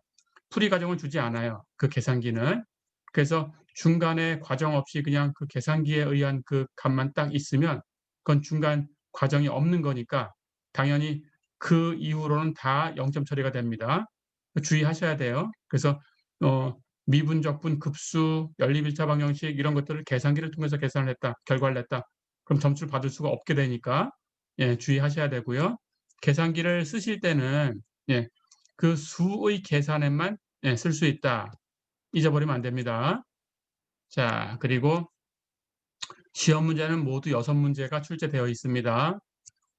풀이 과정을 주지 않아요. 그 계산기는. 그래서 중간에 과정 없이 그냥 그 계산기에 의한 그 값만 딱 있으면 그건 중간 과정이 없는 거니까 당연히 그 이후로는 다 0점 처리가 됩니다. 주의하셔야 돼요. 그래서 어 미분적분, 급수, 연립1차 방정식 이런 것들을 계산기를 통해서 계산을 했다. 결과를 냈다. 그럼 점수를 받을 수가 없게 되니까 주의하셔야 되고요. 계산기를 쓰실 때는 그 수의 계산에만 쓸 수 있다. 잊어버리면 안 됩니다. 자, 그리고 시험 문제는 모두 6문제가 출제되어 있습니다.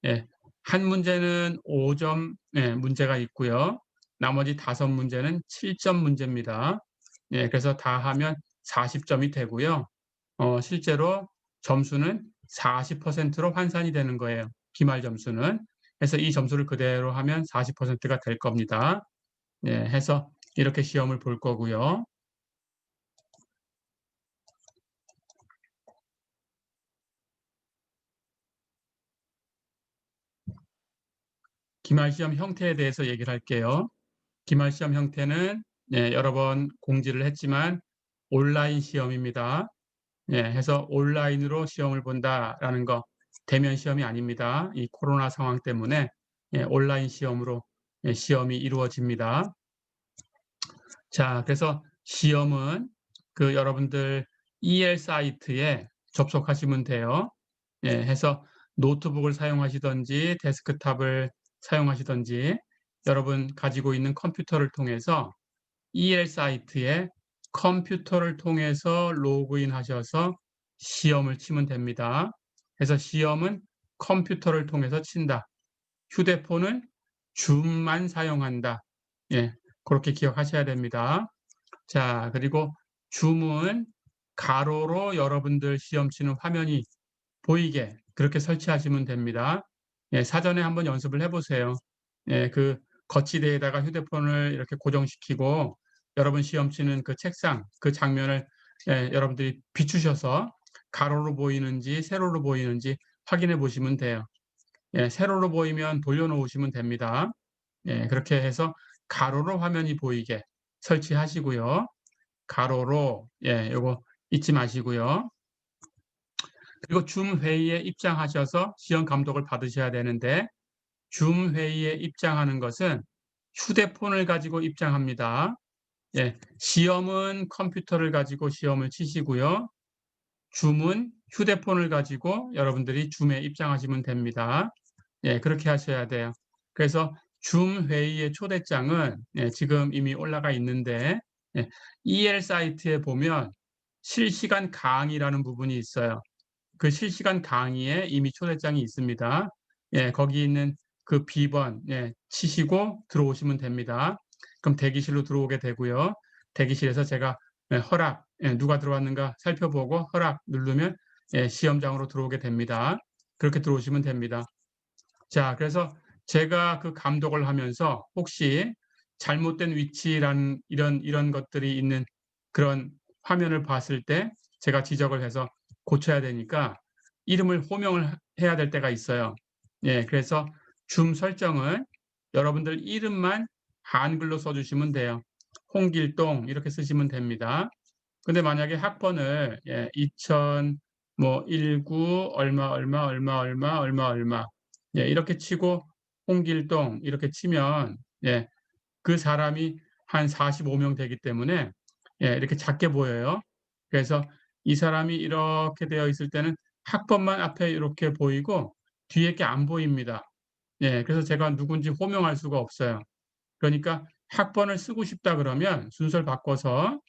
예, 한 문제는 5점 문제가 있고요. 나머지 5문제는 7점 문제입니다. 그래서 다 하면 40점이 되고요. 실제로 점수는 40%로 환산이 되는 거예요. 기말 점수는. 그래서 이 점수를 그대로 하면 40%가 될 겁니다. 해서 이렇게 시험을 볼 거고요. 기말 시험 형태에 대해서 얘기를 할게요. 기말 시험 형태는 여러 번 공지를 했지만 온라인 시험입니다. 해서 온라인으로 시험을 본다라는 거 대면 시험이 아닙니다. 이 코로나 상황 때문에 온라인 시험으로 시험이 이루어집니다. 자, 그래서 시험은 그 여러분들 EL 사이트에 접속하시면 돼요. 해서 노트북을 사용하시든지 데스크탑을 사용하시든지 여러분 가지고 있는 컴퓨터를 통해서 EL 사이트에 컴퓨터를 통해서 로그인 하셔서 시험을 치면 됩니다. 그래서 시험은 컴퓨터를 통해서 친다. 휴대폰은 줌만 사용한다. 그렇게 기억하셔야 됩니다. 자, 그리고 줌은 가로로 여러분들 시험 치는 화면이 보이게 그렇게 설치하시면 됩니다. 사전에 한번 연습을 해보세요. 그 거치대에다가 휴대폰을 이렇게 고정시키고 여러분 시험 치는 그 책상, 그 장면을 여러분들이 비추셔서 가로로 보이는지 세로로 보이는지 확인해 보시면 돼요. 세로로 보이면 돌려놓으시면 됩니다. 그렇게 해서 가로로 화면이 보이게 설치하시고요. 가로로 요거 잊지 마시고요. 그리고 줌 회의에 입장하셔서 시험 감독을 받으셔야 되는데 줌 회의에 입장하는 것은 휴대폰을 가지고 입장합니다. 시험은 컴퓨터를 가지고 시험을 치시고요. 줌은 휴대폰을 가지고 여러분들이 줌에 입장하시면 됩니다. 그렇게 하셔야 돼요. 그래서 줌 회의의 초대장은 지금 이미 올라가 있는데 EL 사이트에 보면 실시간 강의라는 부분이 있어요. 그 실시간 강의에 이미 초대장이 있습니다. 거기 있는 그 비번 치시고 들어오시면 됩니다. 그럼 대기실로 들어오게 되고요. 대기실에서 제가 허락, 누가 들어왔는가 살펴보고 허락 누르면 시험장으로 들어오게 됩니다. 그렇게 들어오시면 됩니다. 자, 그래서 제가 그 감독을 하면서 혹시 잘못된 위치라는 이런 것들이 있는 그런 화면을 봤을 때 제가 지적을 해서 고쳐야 되니까 이름을 호명을 해야 될 때가 있어요. 예, 그래서 줌 설정을 여러분들 이름만 한글로 써 주시면 돼요. 홍길동 이렇게 쓰시면 됩니다. 근데 만약에 학번을 2000 뭐 19 얼마 얼마 얼마 얼마 얼마 얼마 이렇게 치고 홍길동 이렇게 치면 그 사람이 한 45명 되기 때문에 이렇게 작게 보여요. 그래서 이 사람이 이렇게 되어 있을 때는 학번만 앞에 이렇게 보이고 뒤에 게 안 보입니다. 그래서 제가 누군지 호명할 수가 없어요. 그러니까 학번을 쓰고 싶다 그러면 순서를 바꿔서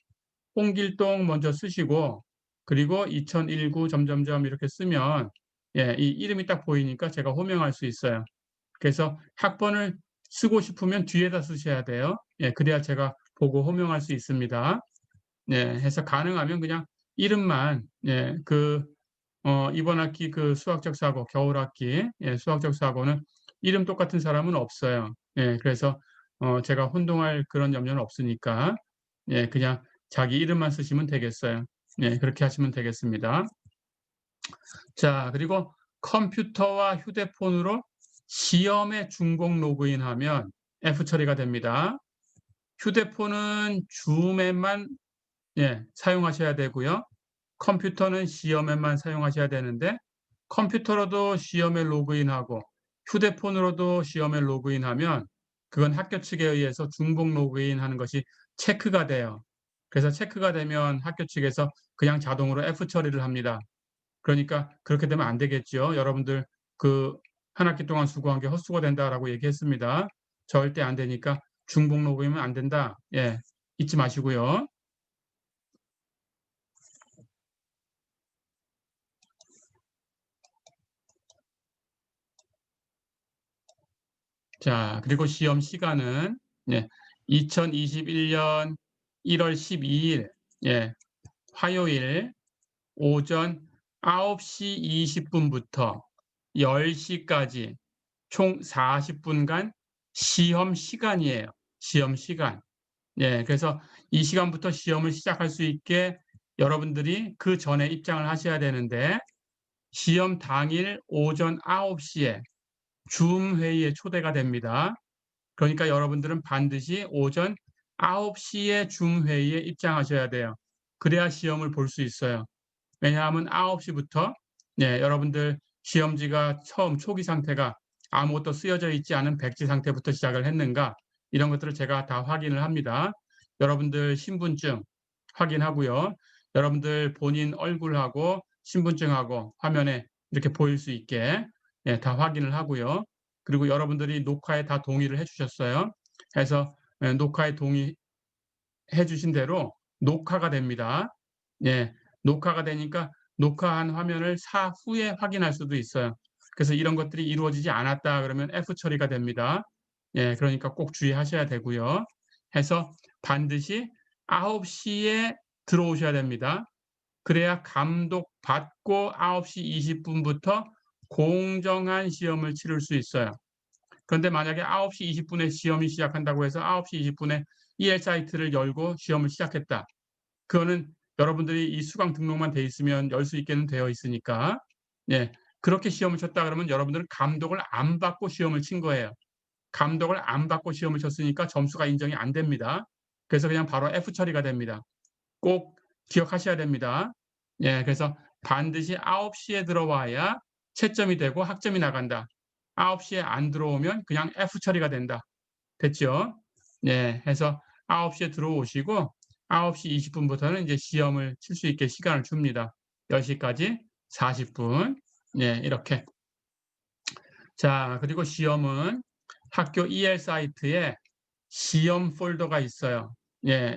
홍길동 먼저 쓰시고 그리고 2019 점점점 이렇게 쓰면 이 이름이 딱 보이니까 제가 호명할 수 있어요. 그래서 학번을 쓰고 싶으면 뒤에다 쓰셔야 돼요. 그래야 제가 보고 호명할 수 있습니다. 해서 가능하면 그냥 이름만 이번 학기 그 수학적 사고 겨울 학기 수학적 사고는 이름 똑같은 사람은 없어요. 그래서 제가 혼동할 그런 염려는 없으니까 그냥 자기 이름만 쓰시면 되겠어요. 그렇게 하시면 되겠습니다. 자, 그리고 컴퓨터와 휴대폰으로 시험에 중복 로그인하면 F 처리가 됩니다. 휴대폰은 줌에만 사용하셔야 되고요. 컴퓨터는 시험에만 사용하셔야 되는데 컴퓨터로도 시험에 로그인하고 휴대폰으로도 시험에 로그인하면 그건 학교 측에 의해서 중복 로그인하는 것이 체크가 돼요. 그래서 체크가 되면 학교 측에서 그냥 자동으로 F 처리를 합니다. 그러니까 그렇게 되면 안 되겠죠. 여러분들 그 한 학기 동안 수고한 게 헛수고 된다라고 얘기했습니다. 절대 안 되니까 중복 로그인은 안 된다. 잊지 마시고요. 자, 그리고 시험 시간은 2021년 1월 12일 화요일 오전 9시 20분부터 10시까지 총 40분간 시험 시간이에요. 시험 시간. 그래서 이 시간부터 시험을 시작할 수 있게 여러분들이 그 전에 입장을 하셔야 되는데 시험 당일 오전 9시에 줌 회의에 초대가 됩니다. 그러니까 여러분들은 반드시 오전 9시에 줌 회의에 입장하셔야 돼요. 그래야 시험을 볼 수 있어요. 왜냐하면 9시부터 여러분들 시험지가 처음 초기 상태가 아무것도 쓰여져 있지 않은 백지 상태부터 시작을 했는가 이런 것들을 제가 다 확인을 합니다. 여러분들 신분증 확인하고요. 여러분들 본인 얼굴하고 신분증하고 화면에 이렇게 보일 수 있게 다 확인을 하고요. 그리고 여러분들이 녹화에 다 동의를 해주셨어요. 해서 녹화에 동의해 주신 대로 녹화가 됩니다. 녹화가 되니까 녹화한 화면을 사후에 확인할 수도 있어요. 그래서 이런 것들이 이루어지지 않았다 그러면 F 처리가 됩니다. 그러니까 꼭 주의하셔야 되고요. 해서 반드시 9시에 들어오셔야 됩니다. 그래야 감독 받고 9시 20분부터 공정한 시험을 치를 수 있어요. 그런데 만약에 9시 20분에 시험이 시작한다고 해서 9시 20분에 EL 사이트를 열고 시험을 시작했다. 그거는 여러분들이 이 수강 등록만 돼 있으면 열 수 있게는 되어 있으니까 그렇게 시험을 쳤다 그러면 여러분들은 감독을 안 받고 시험을 친 거예요. 감독을 안 받고 시험을 쳤으니까 점수가 인정이 안 됩니다. 그래서 그냥 바로 F 처리가 됩니다. 꼭 기억하셔야 됩니다. 그래서 반드시 9시에 들어와야 채점이 되고 학점이 나간다. 9시에 안 들어오면 그냥 F 처리가 된다. 됐죠? 해서 9시에 들어오시고 9시 20분부터는 이제 시험을 칠 수 있게 시간을 줍니다. 10시까지 40분. 이렇게. 자, 그리고 시험은 학교 EL 사이트에 시험 폴더가 있어요.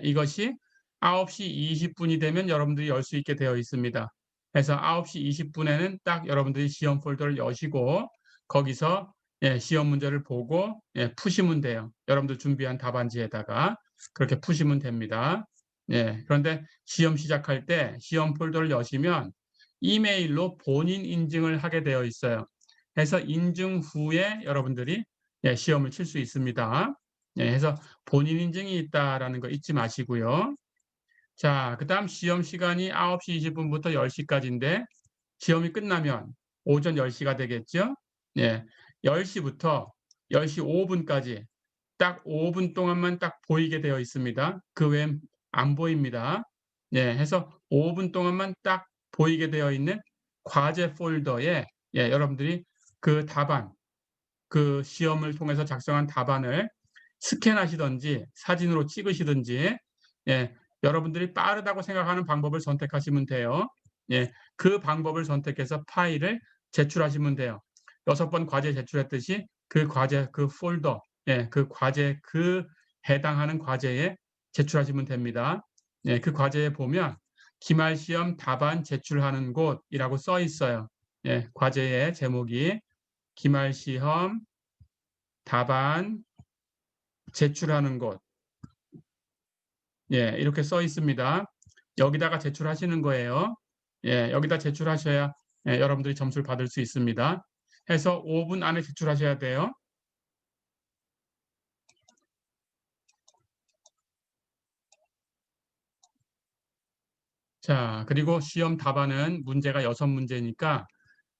이것이 9시 20분이 되면 여러분들이 열 수 있게 되어 있습니다. 그래서 9시 20분에는 딱 여러분들이 시험 폴더를 여시고 거기서 시험 문제를 보고 푸시면 돼요. 여러분들 준비한 답안지에다가 그렇게 푸시면 됩니다. 그런데 시험 시작할 때 시험 폴더를 여시면 이메일로 본인 인증을 하게 되어 있어요. 해서 인증 후에 여러분들이 시험을 칠 수 있습니다. 해서 본인 인증이 있다라는 거 잊지 마시고요. 자, 그다음 시험 시간이 9시 20분부터 10시까지인데 시험이 끝나면 오전 10시가 되겠죠? 10시부터 10시 5분까지 딱 5분 동안만 딱 보이게 되어 있습니다. 그 외엔 안 보입니다. 해서 5분 동안만 딱 보이게 되어 있는 과제 폴더에 여러분들이 그 답안, 그 시험을 통해서 작성한 답안을 스캔하시든지 사진으로 찍으시든지 여러분들이 빠르다고 생각하는 방법을 선택하시면 돼요. 그 방법을 선택해서 파일을 제출하시면 돼요. 6번 과제 제출했듯이 그 과제 그 폴더 그 과제 그 해당하는 과제에 제출하시면 됩니다. 그 과제에 보면 기말 시험 답안 제출하는 곳이라고 써 있어요. 과제의 제목이 기말 시험 답안 제출하는 곳. 이렇게 써 있습니다. 여기다가 제출하시는 거예요. 여기다 제출하셔야 여러분들이 점수를 받을 수 있습니다. 해서 5분 안에 제출하셔야 돼요. 자, 그리고 시험 답안은 문제가 6문제니까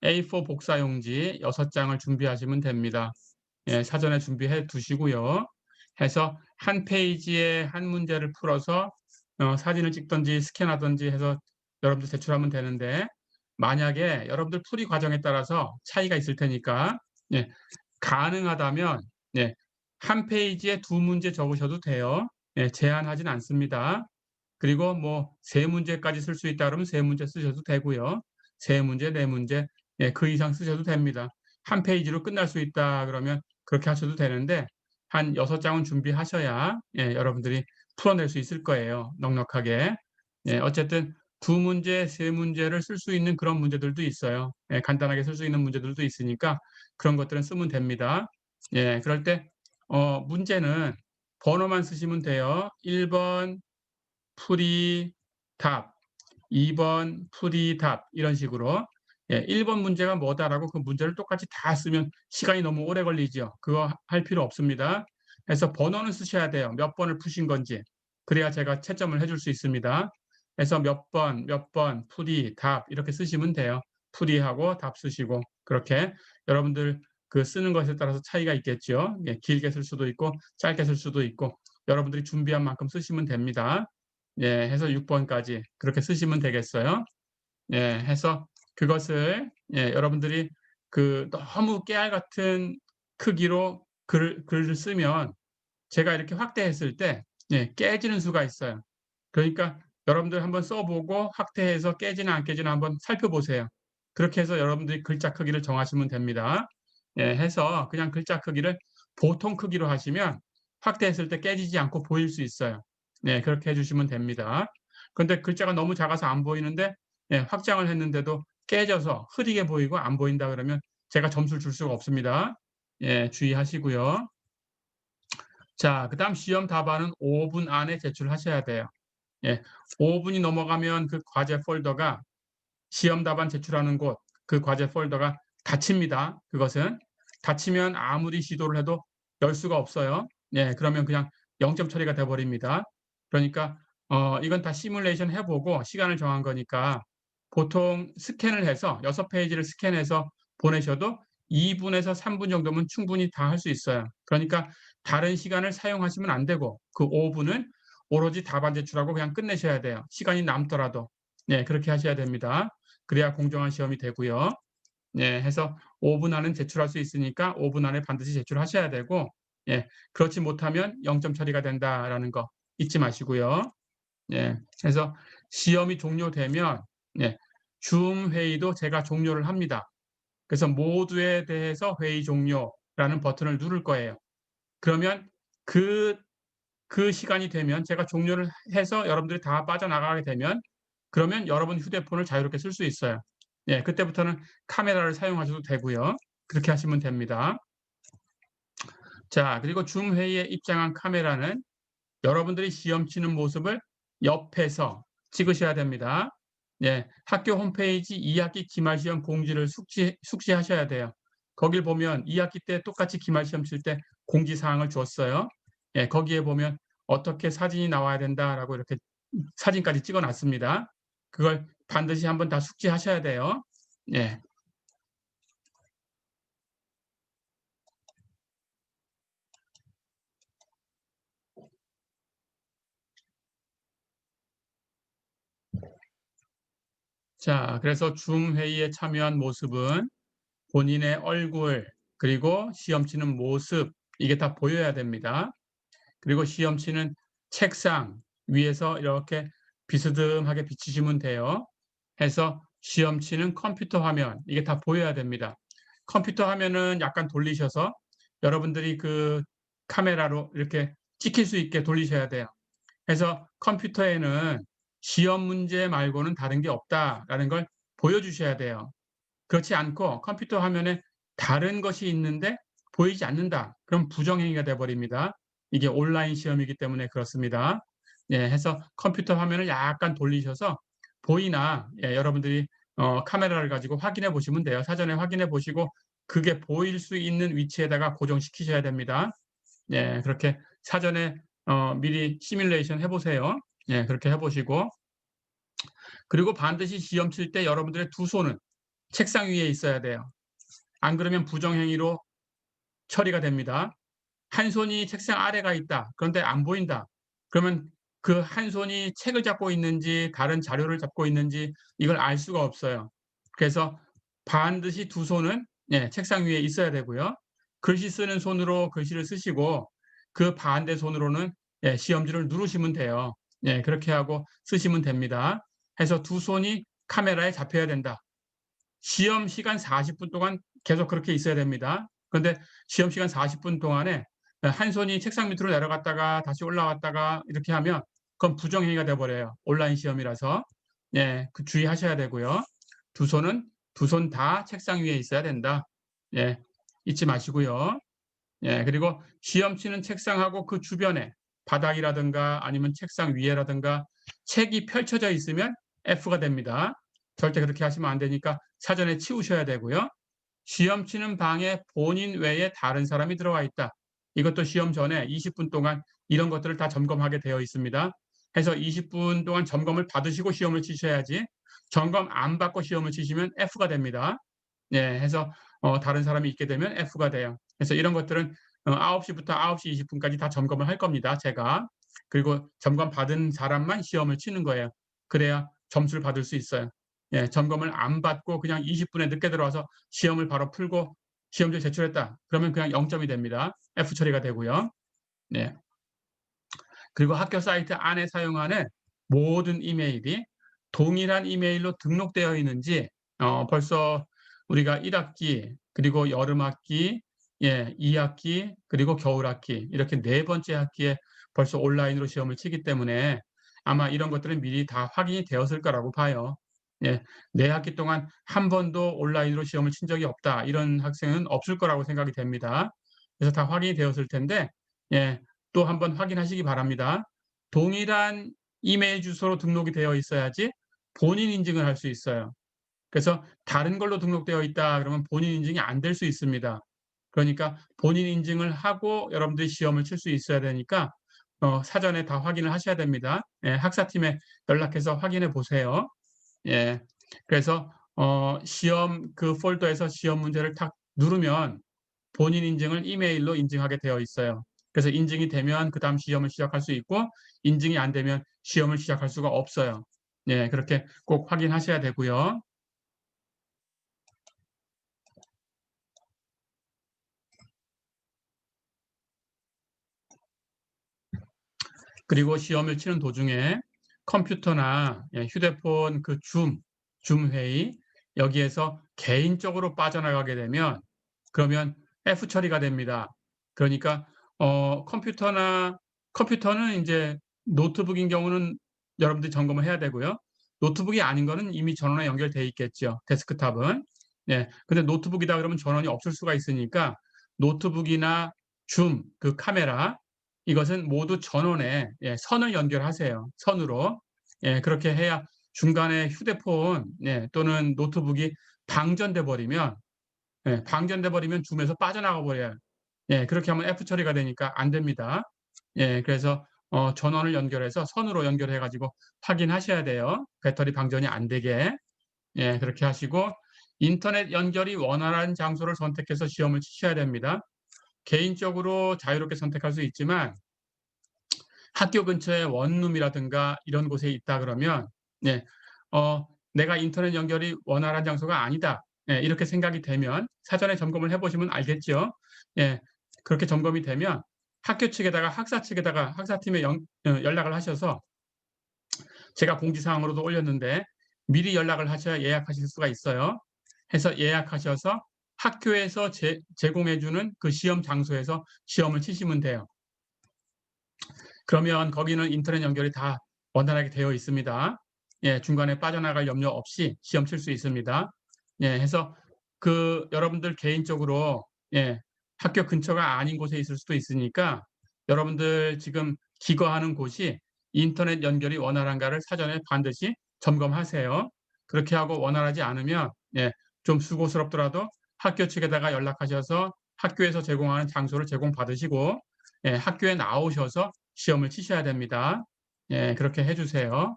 A4 복사용지 6장을 준비하시면 됩니다. 사전에 준비해 두시고요. 해서 한 페이지에 한 문제를 풀어서 사진을 찍든지 스캔하든지 해서 여러분들 제출하면 되는데 만약에 여러분들 풀이 과정에 따라서 차이가 있을 테니까 가능하다면 한 페이지에 2문제 적으셔도 돼요. 제한하진 않습니다. 그리고 뭐 3문제까지 쓸 수 있다 그러면 3문제 쓰셔도 되고요. 3문제, 4문제 그 이상 쓰셔도 됩니다. 한 페이지로 끝날 수 있다 그러면 그렇게 하셔도 되는데 한 6장은 준비하셔야 여러분들이 풀어낼 수 있을 거예요. 넉넉하게. 어쨌든 2문제, 3문제를 쓸 수 있는 그런 문제들도 있어요. 간단하게 쓸 수 있는 문제들도 있으니까 그런 것들은 쓰면 됩니다. 그럴 때 문제는 번호만 쓰시면 돼요. 1번 풀이 답, 2번 풀이 답 이런 식으로 1번 문제가 뭐다라고 그 문제를 똑같이 다 쓰면 시간이 너무 오래 걸리죠. 그거 할 필요 없습니다. 그래서 번호는 쓰셔야 돼요. 몇 번을 푸신 건지. 그래야 제가 채점을 해줄 수 있습니다. 그래서 몇 번, 풀이, 답 이렇게 쓰시면 돼요. 풀이하고 답 쓰시고 그렇게 여러분들 그 쓰는 것에 따라서 차이가 있겠죠. 길게 쓸 수도 있고 짧게 쓸 수도 있고 여러분들이 준비한 만큼 쓰시면 됩니다. 해서 6번까지 그렇게 쓰시면 되겠어요. 해서 그것을 여러분들이 그 너무 깨알 같은 크기로 글을 쓰면 제가 이렇게 확대했을 때 깨지는 수가 있어요. 그러니까 여러분들 한번 써보고 확대해서 깨지나 안 깨지나 한번 살펴보세요. 그렇게 해서 여러분들이 글자 크기를 정하시면 됩니다. 해서 그냥 글자 크기를 보통 크기로 하시면 확대했을 때 깨지지 않고 보일 수 있어요. 그렇게 해주시면 됩니다. 그런데 글자가 너무 작아서 안 보이는데 확장을 했는데도 깨져서 흐리게 보이고 안 보인다 그러면 제가 점수를 줄 수가 없습니다. 주의하시고요. 자, 그다음 시험 답안은 5분 안에 제출하셔야 돼요. 5분이 넘어가면 그 과제 폴더가 시험 답안 제출하는 곳, 그 과제 폴더가 닫힙니다. 그것은 닫히면 아무리 시도를 해도 열 수가 없어요. 그러면 그냥 0점 처리가 돼 버립니다. 그러니까 이건 다 시뮬레이션 해보고 시간을 정한 거니까 보통 스캔을 해서 6페이지를 스캔해서 보내셔도 2분에서 3분 정도면 충분히 다 할 수 있어요. 그러니까 다른 시간을 사용하시면 안 되고 그 5분은 오로지 답안 제출하고 그냥 끝내셔야 돼요. 시간이 남더라도. 그렇게 하셔야 됩니다. 그래야 공정한 시험이 되고요. 해서 5분 안은 제출할 수 있으니까 5분 안에 반드시 제출하셔야 되고 그렇지 못하면 0점 처리가 된다라는 거 잊지 마시고요. 그래서 시험이 종료되면 줌 회의도 제가 종료를 합니다. 그래서 모두에 대해서 회의 종료라는 버튼을 누를 거예요. 그러면 그 시간이 되면 제가 종료를 해서 여러분들이 다 빠져나가게 되면 그러면 여러분 휴대폰을 자유롭게 쓸 수 있어요. 그때부터는 카메라를 사용하셔도 되고요. 그렇게 하시면 됩니다. 자, 그리고 줌 회의에 입장한 카메라는 여러분들이 시험 치는 모습을 옆에서 찍으셔야 됩니다. 예, 학교 홈페이지 2학기 기말시험 공지를 숙지하셔야 돼요. 거길 보면 2학기 때 똑같이 기말시험 칠 때 공지사항을 줬어요. 예, 거기에 보면 어떻게 사진이 나와야 된다라고 이렇게 사진까지 찍어 놨습니다. 그걸 반드시 한번 다 숙지하셔야 돼요. 예. 자, 그래서 줌 회의에 참여한 모습은 본인의 얼굴, 그리고 시험 치는 모습, 이게 다 보여야 됩니다. 그리고 시험 치는 책상 위에서 이렇게 비스듬하게 비치시면 돼요. 해서 시험 치는 컴퓨터 화면, 이게 다 보여야 됩니다. 컴퓨터 화면은 약간 돌리셔서 여러분들이 그 카메라로 이렇게 찍힐 수 있게 돌리셔야 돼요. 그래서 컴퓨터에는 시험 문제 말고는 다른 게 없다라는 걸 보여주셔야 돼요. 그렇지 않고 컴퓨터 화면에 다른 것이 있는데 보이지 않는다. 그럼 부정행위가 돼 버립니다. 이게 온라인 시험이기 때문에 그렇습니다. 예, 해서 컴퓨터 화면을 약간 돌리셔서 보이나, 예, 여러분들이 카메라를 가지고 확인해 보시면 돼요. 사전에 확인해 보시고 그게 보일 수 있는 위치에다가 고정시키셔야 됩니다. 예, 그렇게 사전에 미리 시뮬레이션 해 보세요. 예, 그렇게 해 보시고, 그리고 반드시 시험 칠 때 여러분들의 두 손은 책상 위에 있어야 돼요. 안 그러면 부정행위로 처리가 됩니다. 한 손이 책상 아래가 있다. 그런데 안 보인다. 그러면 그 한 손이 책을 잡고 있는지 다른 자료를 잡고 있는지 이걸 알 수가 없어요. 그래서 반드시 두 손은, 예, 책상 위에 있어야 되고요. 글씨 쓰는 손으로 글씨를 쓰시고 그 반대 손으로는, 예, 시험지를 누르시면 돼요. 예, 그렇게 하고 쓰시면 됩니다. 해서 두 손이 카메라에 잡혀야 된다. 시험 시간 40분 동안 계속 그렇게 있어야 됩니다. 그런데 시험 시간 40분 동안에 한 손이 책상 밑으로 내려갔다가 다시 올라왔다가 이렇게 하면 그건 부정행위가 돼 버려요. 온라인 시험이라서. 예, 그 주의하셔야 되고요. 두 손은 두 손 다 책상 위에 있어야 된다. 예, 잊지 마시고요. 예, 그리고 시험 치는 책상하고 그 주변에 바닥이라든가 아니면 책상 위에라든가 책이 펼쳐져 있으면 F가 됩니다. 절대 그렇게 하시면 안 되니까 사전에 치우셔야 되고요. 시험 치는 방에 본인 외에 다른 사람이 들어와 있다. 이것도 시험 전에 20분 동안 이런 것들을 다 점검하게 되어 있습니다. 해서 20분 동안 점검을 받으시고 시험을 치셔야지, 점검 안 받고 시험을 치시면 F가 됩니다. 예, 해서 다른 사람이 있게 되면 F가 돼요. 그래서 이런 것들은 9시부터 9시 20분까지 다 점검을 할 겁니다, 제가. 그리고 점검 받은 사람만 시험을 치는 거예요. 그래야 점수를 받을 수 있어요. 예, 점검을 안 받고 그냥 20분에 늦게 들어와서 시험을 바로 풀고 시험지를 제출했다. 그러면 그냥 0점이 됩니다. F 처리가 되고요. 네. 그리고 학교 사이트 안에 사용하는 모든 이메일이 동일한 이메일로 등록되어 있는지, 벌써 우리가 1학기, 그리고 여름학기, 예, 2학기, 그리고 겨울학기, 이렇게 네 번째 학기에 벌써 온라인으로 시험을 치기 때문에 아마 이런 것들은 미리 다 확인이 되었을 거라고 봐요. 예, 네 학기 동안 한 번도 온라인으로 시험을 친 적이 없다, 이런 학생은 없을 거라고 생각이 됩니다. 그래서 다 확인이 되었을 텐데, 예, 또 한번 확인하시기 바랍니다. 동일한 이메일 주소로 등록이 되어 있어야지 본인 인증을 할 수 있어요. 그래서 다른 걸로 등록되어 있다 그러면 본인 인증이 안 될 수 있습니다. 그러니까 본인 인증을 하고 여러분들이 시험을 칠 수 있어야 되니까 사전에 다 확인을 하셔야 됩니다. 예, 학사팀에 연락해서 확인해 보세요. 예. 그래서 시험 그 폴더에서 시험 문제를 탁 누르면 본인 인증을 이메일로 인증하게 되어 있어요. 그래서 인증이 되면 그다음 시험을 시작할 수 있고, 인증이 안 되면 시험을 시작할 수가 없어요. 예, 그렇게 꼭 확인하셔야 되고요. 그리고 시험을 치는 도중에 컴퓨터나, 예, 휴대폰 그 줌 회의, 여기에서 개인적으로 빠져나가게 되면 그러면 F 처리가 됩니다. 그러니까 컴퓨터는 이제 노트북인 경우는 여러분들이 점검을 해야 되고요. 노트북이 아닌 거는 이미 전원에 연결돼 있겠죠, 데스크탑은. 예. 근데 노트북이다 그러면 전원이 없을 수가 있으니까 노트북이나 줌, 그 카메라 이것은 모두 전원에 선을 연결하세요. 선으로. 그렇게 해야 중간에 휴대폰 또는 노트북이 방전돼 버리면 방전돼 버리면 줌에서 빠져나가 버려요. 그렇게 하면 F 처리가 되니까 안 됩니다. 그래서 전원을 연결해서 선으로 연결해 가지고 확인하셔야 돼요. 배터리 방전이 안 되게. 그렇게 하시고 인터넷 연결이 원활한 장소를 선택해서 시험을 치셔야 됩니다. 개인적으로 자유롭게 선택할 수 있지만 학교 근처에 원룸이라든가 이런 곳에 있다 그러면 네, 내가 인터넷 연결이 원활한 장소가 아니다. 이렇게 생각이 되면 사전에 점검을 해보시면 알겠죠. 예, 그렇게 점검이 되면 학교 측에다가 학사 측에다가 학사팀에 연락을 하셔서 제가 공지사항으로도 올렸는데 미리 연락을 하셔야 예약하실 수가 있어요. 해서 예약하셔서 학교에서 제공해주는 그 시험 장소에서 시험을 치시면 돼요. 그러면 거기는 인터넷 연결이 다 원활하게 되어 있습니다. 중간에 빠져나갈 염려 없이 시험 칠 수 있습니다. 해서 그 여러분들 개인적으로 학교 근처가 아닌 곳에 있을 수도 있으니까 여러분들 지금 기거하는 곳이 인터넷 연결이 원활한가를 사전에 반드시 점검하세요. 그렇게 하고 원활하지 않으면 좀 수고스럽더라도 학교 측에다가 연락하셔서 학교에서 제공하는 장소를 제공받으시고 학교에 나오셔서 시험을 치셔야 됩니다. 그렇게 해주세요.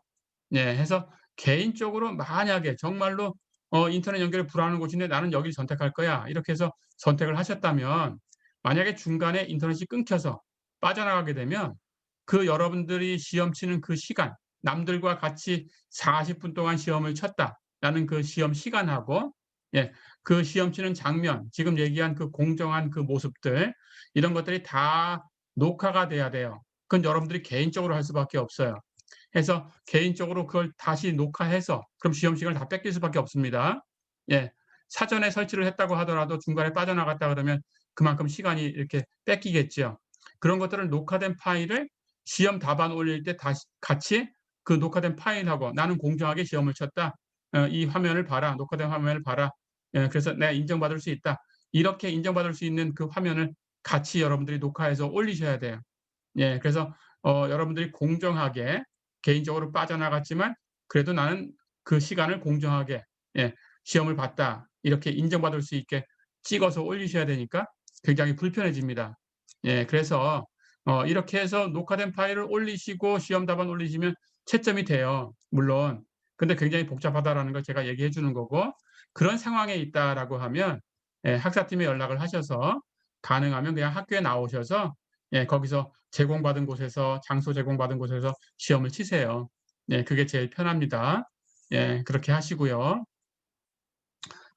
해서 개인적으로 만약에 정말로 인터넷 연결이 불안한 곳인데 나는 여기를 선택할 거야. 이렇게 해서 선택을 하셨다면 만약에 중간에 인터넷이 끊겨서 빠져나가게 되면 그 여러분들이 시험 치는 그 시간, 남들과 같이 40분 동안 시험을 쳤다라는 그 시험 시간하고 그 시험 치는 장면, 지금 얘기한 그 공정한 그 모습들 이런 것들이 다 녹화가 돼야 돼요. 그건 여러분들이 개인적으로 할 수밖에 없어요. 해서 개인적으로 그걸 다시 녹화해서 그럼 시험 시간을 다 뺏길 수밖에 없습니다. 사전에 설치를 했다고 하더라도 중간에 빠져나갔다 그러면 그만큼 시간이 이렇게 뺏기겠죠. 그런 것들을 녹화된 파일을 시험 답안 올릴 때 다시 같이 그 녹화된 파일하고 나는 공정하게 시험을 쳤다. 이 화면을 봐라. 녹화된 화면을 봐라. 그래서 내가 인정받을 수 있다. 이렇게 인정받을 수 있는 그 화면을 같이 여러분들이 녹화해서 올리셔야 돼요. 그래서 여러분들이 공정하게 개인적으로 빠져나갔지만 그래도 나는 그 시간을 공정하게 시험을 봤다. 이렇게 인정받을 수 있게 찍어서 올리셔야 되니까 굉장히 불편해집니다. 그래서 이렇게 해서 녹화된 파일을 올리시고 시험 답안 올리시면 채점이 돼요. 물론. 근데 굉장히 복잡하다라는 걸 제가 얘기해 주는 거고 그런 상황에 있다라고 하면 학사팀에 연락을 하셔서 가능하면 그냥 학교에 나오셔서 거기서 제공받은 곳에서 장소 제공받은 곳에서 시험을 치세요. 그게 제일 편합니다. 그렇게 하시고요.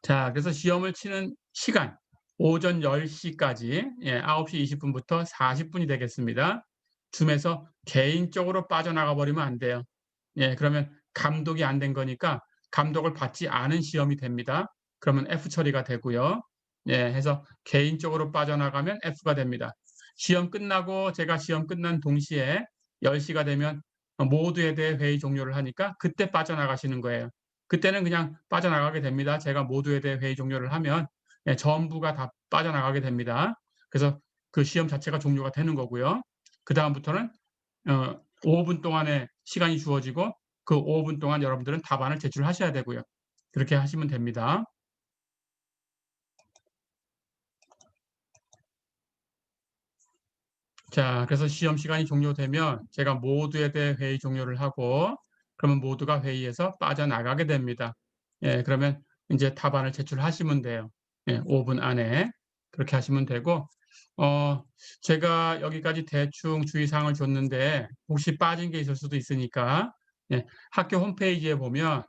자, 그래서 시험을 치는 시간 오전 10시까지 9시 20분부터 40분이 되겠습니다. 줌에서 개인적으로 빠져나가 버리면 안 돼요. 그러면 감독이 안 된 거니까 감독을 받지 않은 시험이 됩니다. 그러면 F 처리가 되고요. 해서 개인적으로 빠져나가면 F가 됩니다. 시험 끝나고 제가 시험 끝난 동시에 10시가 되면 모두에 대해 회의 종료를 하니까 그때 빠져나가시는 거예요. 그때는 그냥 빠져나가게 됩니다. 제가 모두에 대해 회의 종료를 하면 전부가 다 빠져나가게 됩니다. 그래서 그 시험 자체가 종료가 되는 거고요. 그다음부터는 5분 동안의 시간이 주어지고 그 5분 동안 여러분들은 답안을 제출하셔야 되고요. 그렇게 하시면 됩니다. 자, 그래서 시험 시간이 종료되면 제가 모두에 대해 회의 종료를 하고 그러면 모두가 회의에서 빠져나가게 됩니다. 그러면 이제 답안을 제출하시면 돼요. 5분 안에 그렇게 하시면 되고 어, 제가 여기까지 대충 주의사항을 줬는데 혹시 빠진 게 있을 수도 있으니까 학교 홈페이지에 보면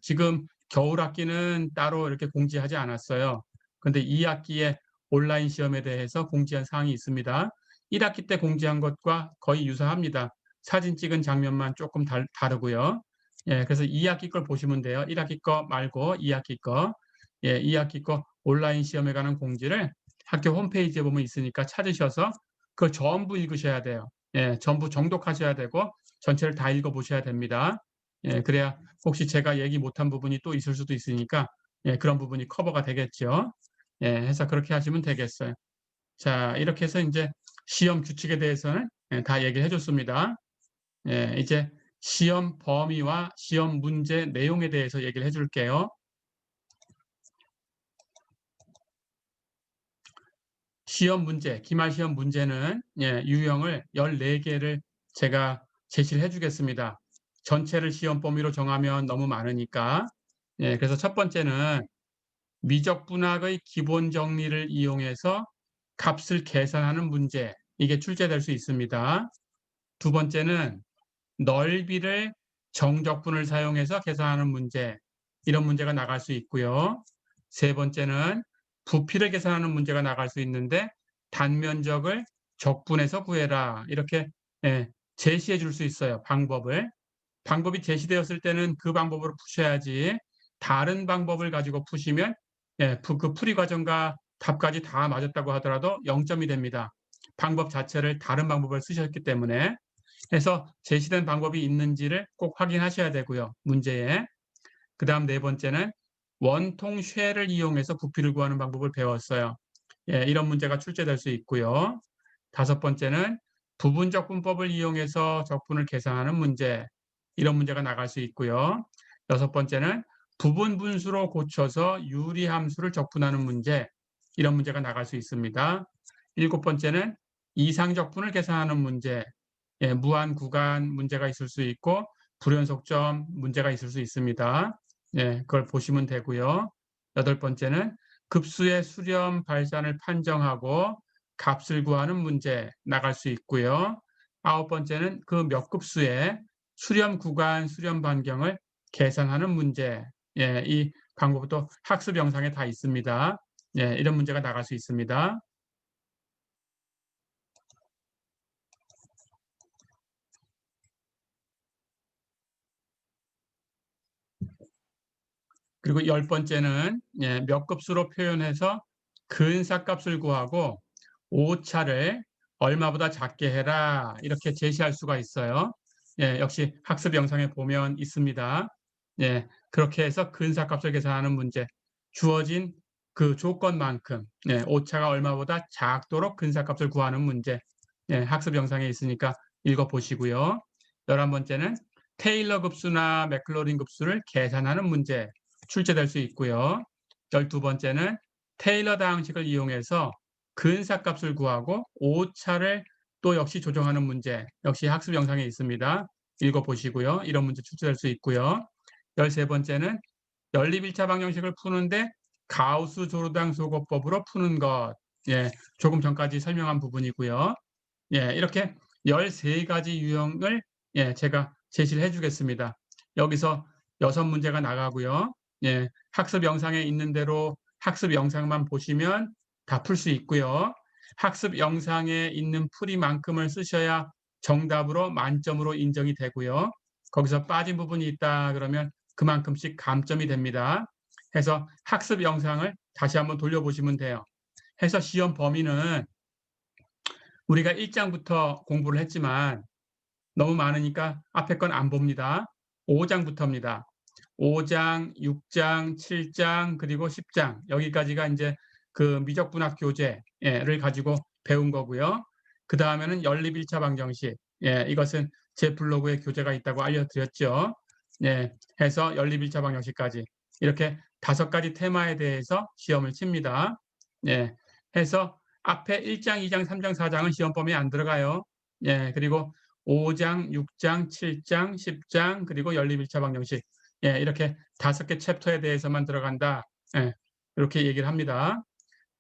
지금 겨울 학기는 따로 이렇게 공지하지 않았어요. 근데 2학기에 온라인 시험에 대해서 공지한 사항이 있습니다. 1학기 때 공지한 것과 거의 유사합니다. 사진 찍은 장면만 조금 다르고요. 그래서 2학기 걸 보시면 돼요. 1학기 거 말고 2학기 거. 2학기 거 온라인 시험에 관한 공지를 학교 홈페이지에 보면 있으니까 찾으셔서 그걸 전부 읽으셔야 돼요. 전부 정독하셔야 되고 전체를 다 읽어보셔야 됩니다. 그래야 혹시 제가 얘기 못한 부분이 또 있을 수도 있으니까 그런 부분이 커버가 되겠죠. 해서 그렇게 하시면 되겠어요. 자, 이렇게 해서 이제 시험 규칙에 대해서는 다 얘기를 해줬습니다. 이제 시험 범위와 시험 문제 내용에 대해서 얘기를 해줄게요. 시험 문제, 기말 시험 문제는 유형을 14개를 제가 제시를 해주겠습니다. 전체를 시험 범위로 정하면 너무 많으니까. 그래서 첫 번째는 미적분학의 기본 정리를 이용해서 값을 계산하는 문제, 이게 출제될 수 있습니다. 두 번째는 넓이를 정적분을 사용해서 계산하는 문제, 이런 문제가 나갈 수 있고요. 세 번째는 부피를 계산하는 문제가 나갈 수 있는데 단면적을 적분해서 구해라, 이렇게 제시해 줄 수 있어요. 방법을. 방법이 제시되었을 때는 그 방법으로 푸셔야지, 다른 방법을 가지고 푸시면 그 풀이 과정과 답까지 다 맞았다고 하더라도 0점이 됩니다. 방법 자체를 다른 방법을 쓰셨기 때문에. 해서 제시된 방법이 있는지를 꼭 확인하셔야 되고요. 문제에. 그 다음 네 번째는 원통 쉐를 이용해서 부피를 구하는 방법을 배웠어요. 이런 문제가 출제될 수 있고요. 다섯 번째는 부분적 분법을 이용해서 적분을 계산하는 문제, 이런 문제가 나갈 수 있고요. 여섯 번째는 부분 분수로 고쳐서 유리함수를 적분하는 문제, 이런 문제가 나갈 수 있습니다. 일곱 번째는 이상적분을 계산하는 문제, 무한 구간 문제가 있을 수 있고 불연속점 문제가 있을 수 있습니다. 그걸 보시면 되고요. 여덟 번째는 급수의 수렴 발산을 판정하고 값을 구하는 문제 나갈 수 있고요. 아홉 번째는 그 몇 급수의 수렴 구간, 수렴 반경을 계산하는 문제. 이 방법도 학습 영상에 다 있습니다. 이런 문제가 나갈 수 있습니다. 그리고 열 번째는 몇 급수로 표현해서 근사값을 구하고 오차를 얼마보다 작게 해라, 이렇게 제시할 수가 있어요. 역시 학습 영상에 보면 있습니다. 그렇게 해서 근사값을 계산하는 문제, 주어진 그 조건만큼 오차가 얼마보다 작도록 근사값을 구하는 문제, 학습 영상에 있으니까 읽어보시고요. 11번째는 테일러 급수나 맥클로린 급수를 계산하는 문제 출제될 수 있고요. 12번째는 테일러 다항식을 이용해서 근사값을 구하고 오차를 또 역시 조정하는 문제, 역시 학습 영상에 있습니다. 읽어보시고요. 이런 문제 출제될 수 있고요. 13번째는 연립1차 방정식을 푸는데 가우스 조르당 소거법으로 푸는 것. 조금 전까지 설명한 부분이고요. 이렇게 13가지 유형을 제가 제시를 해주겠습니다. 여기서 6문제가 나가고요. 학습 영상에 있는 대로 학습 영상만 보시면 다 풀 수 있고요. 학습 영상에 있는 풀이만큼을 쓰셔야 정답으로 만점으로 인정이 되고요. 거기서 빠진 부분이 있다 그러면 그만큼씩 감점이 됩니다. 해서 학습 영상을 다시 한번 돌려보시면 돼요. 해서 시험 범위는 우리가 1장부터 공부를 했지만 너무 많으니까 앞에 건 안 봅니다. 5장부터입니다. 5장, 6장, 7장, 그리고 10장. 여기까지가 이제 그 미적분학 교재를 가지고 배운 거고요. 그 다음에는 연립 1차 방정식. 이것은 제 블로그에 교재가 있다고 알려드렸죠. 해서 연립 1차 방정식까지. 이렇게 5가지 테마에 대해서 시험을 칩니다. 해서 앞에 1장, 2장, 3장, 4장은 시험 범위에 안 들어가요. 그리고 5장, 6장, 7장, 10장, 그리고 연립 1차 방정식. 이렇게 5개 챕터에 대해서만 들어간다. 이렇게 얘기를 합니다.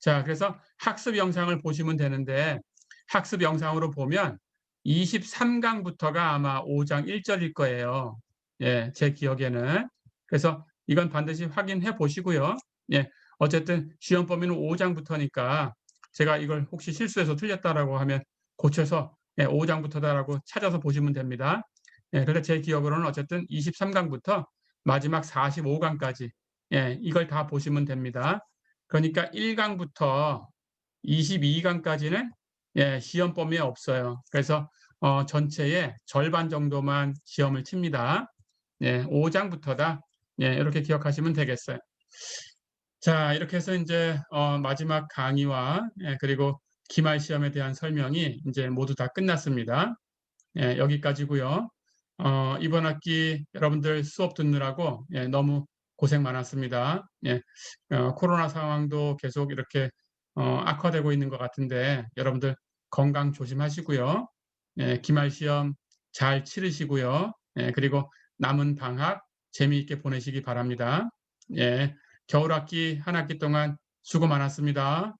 자, 그래서 학습 영상을 보시면 되는데 학습 영상으로 보면 23강부터가 아마 5장 1절일 거예요. 제 기억에는. 그래서 이건 반드시 확인해 보시고요. 어쨌든 시험 범위는 5장부터니까 제가 이걸 혹시 실수해서 틀렸다라고 하면 고쳐서 5장부터다라고 찾아서 보시면 됩니다. 그래서 제 기억으로는 어쨌든 23강부터 마지막 45강까지 이걸 다 보시면 됩니다. 그러니까 1강부터 22강까지는 시험 범위에 없어요. 그래서 전체의 절반 정도만 시험을 칩니다. 5장부터다. 이렇게 기억하시면 되겠어요. 자, 이렇게 해서 이제 마지막 강의와 그리고 기말 시험에 대한 설명이 이제 모두 다 끝났습니다. 예, 여기까지고요. 이번 학기 여러분들 수업 듣느라고 너무 고생 많았습니다. 예, 코로나 상황도 계속 이렇게 악화되고 있는 것 같은데 여러분들 건강 조심하시고요. 예, 기말 시험 잘 치르시고요. 예, 그리고 남은 방학 재미있게 보내시기 바랍니다. 예, 겨울 학기 한 학기 동안 수고 많았습니다.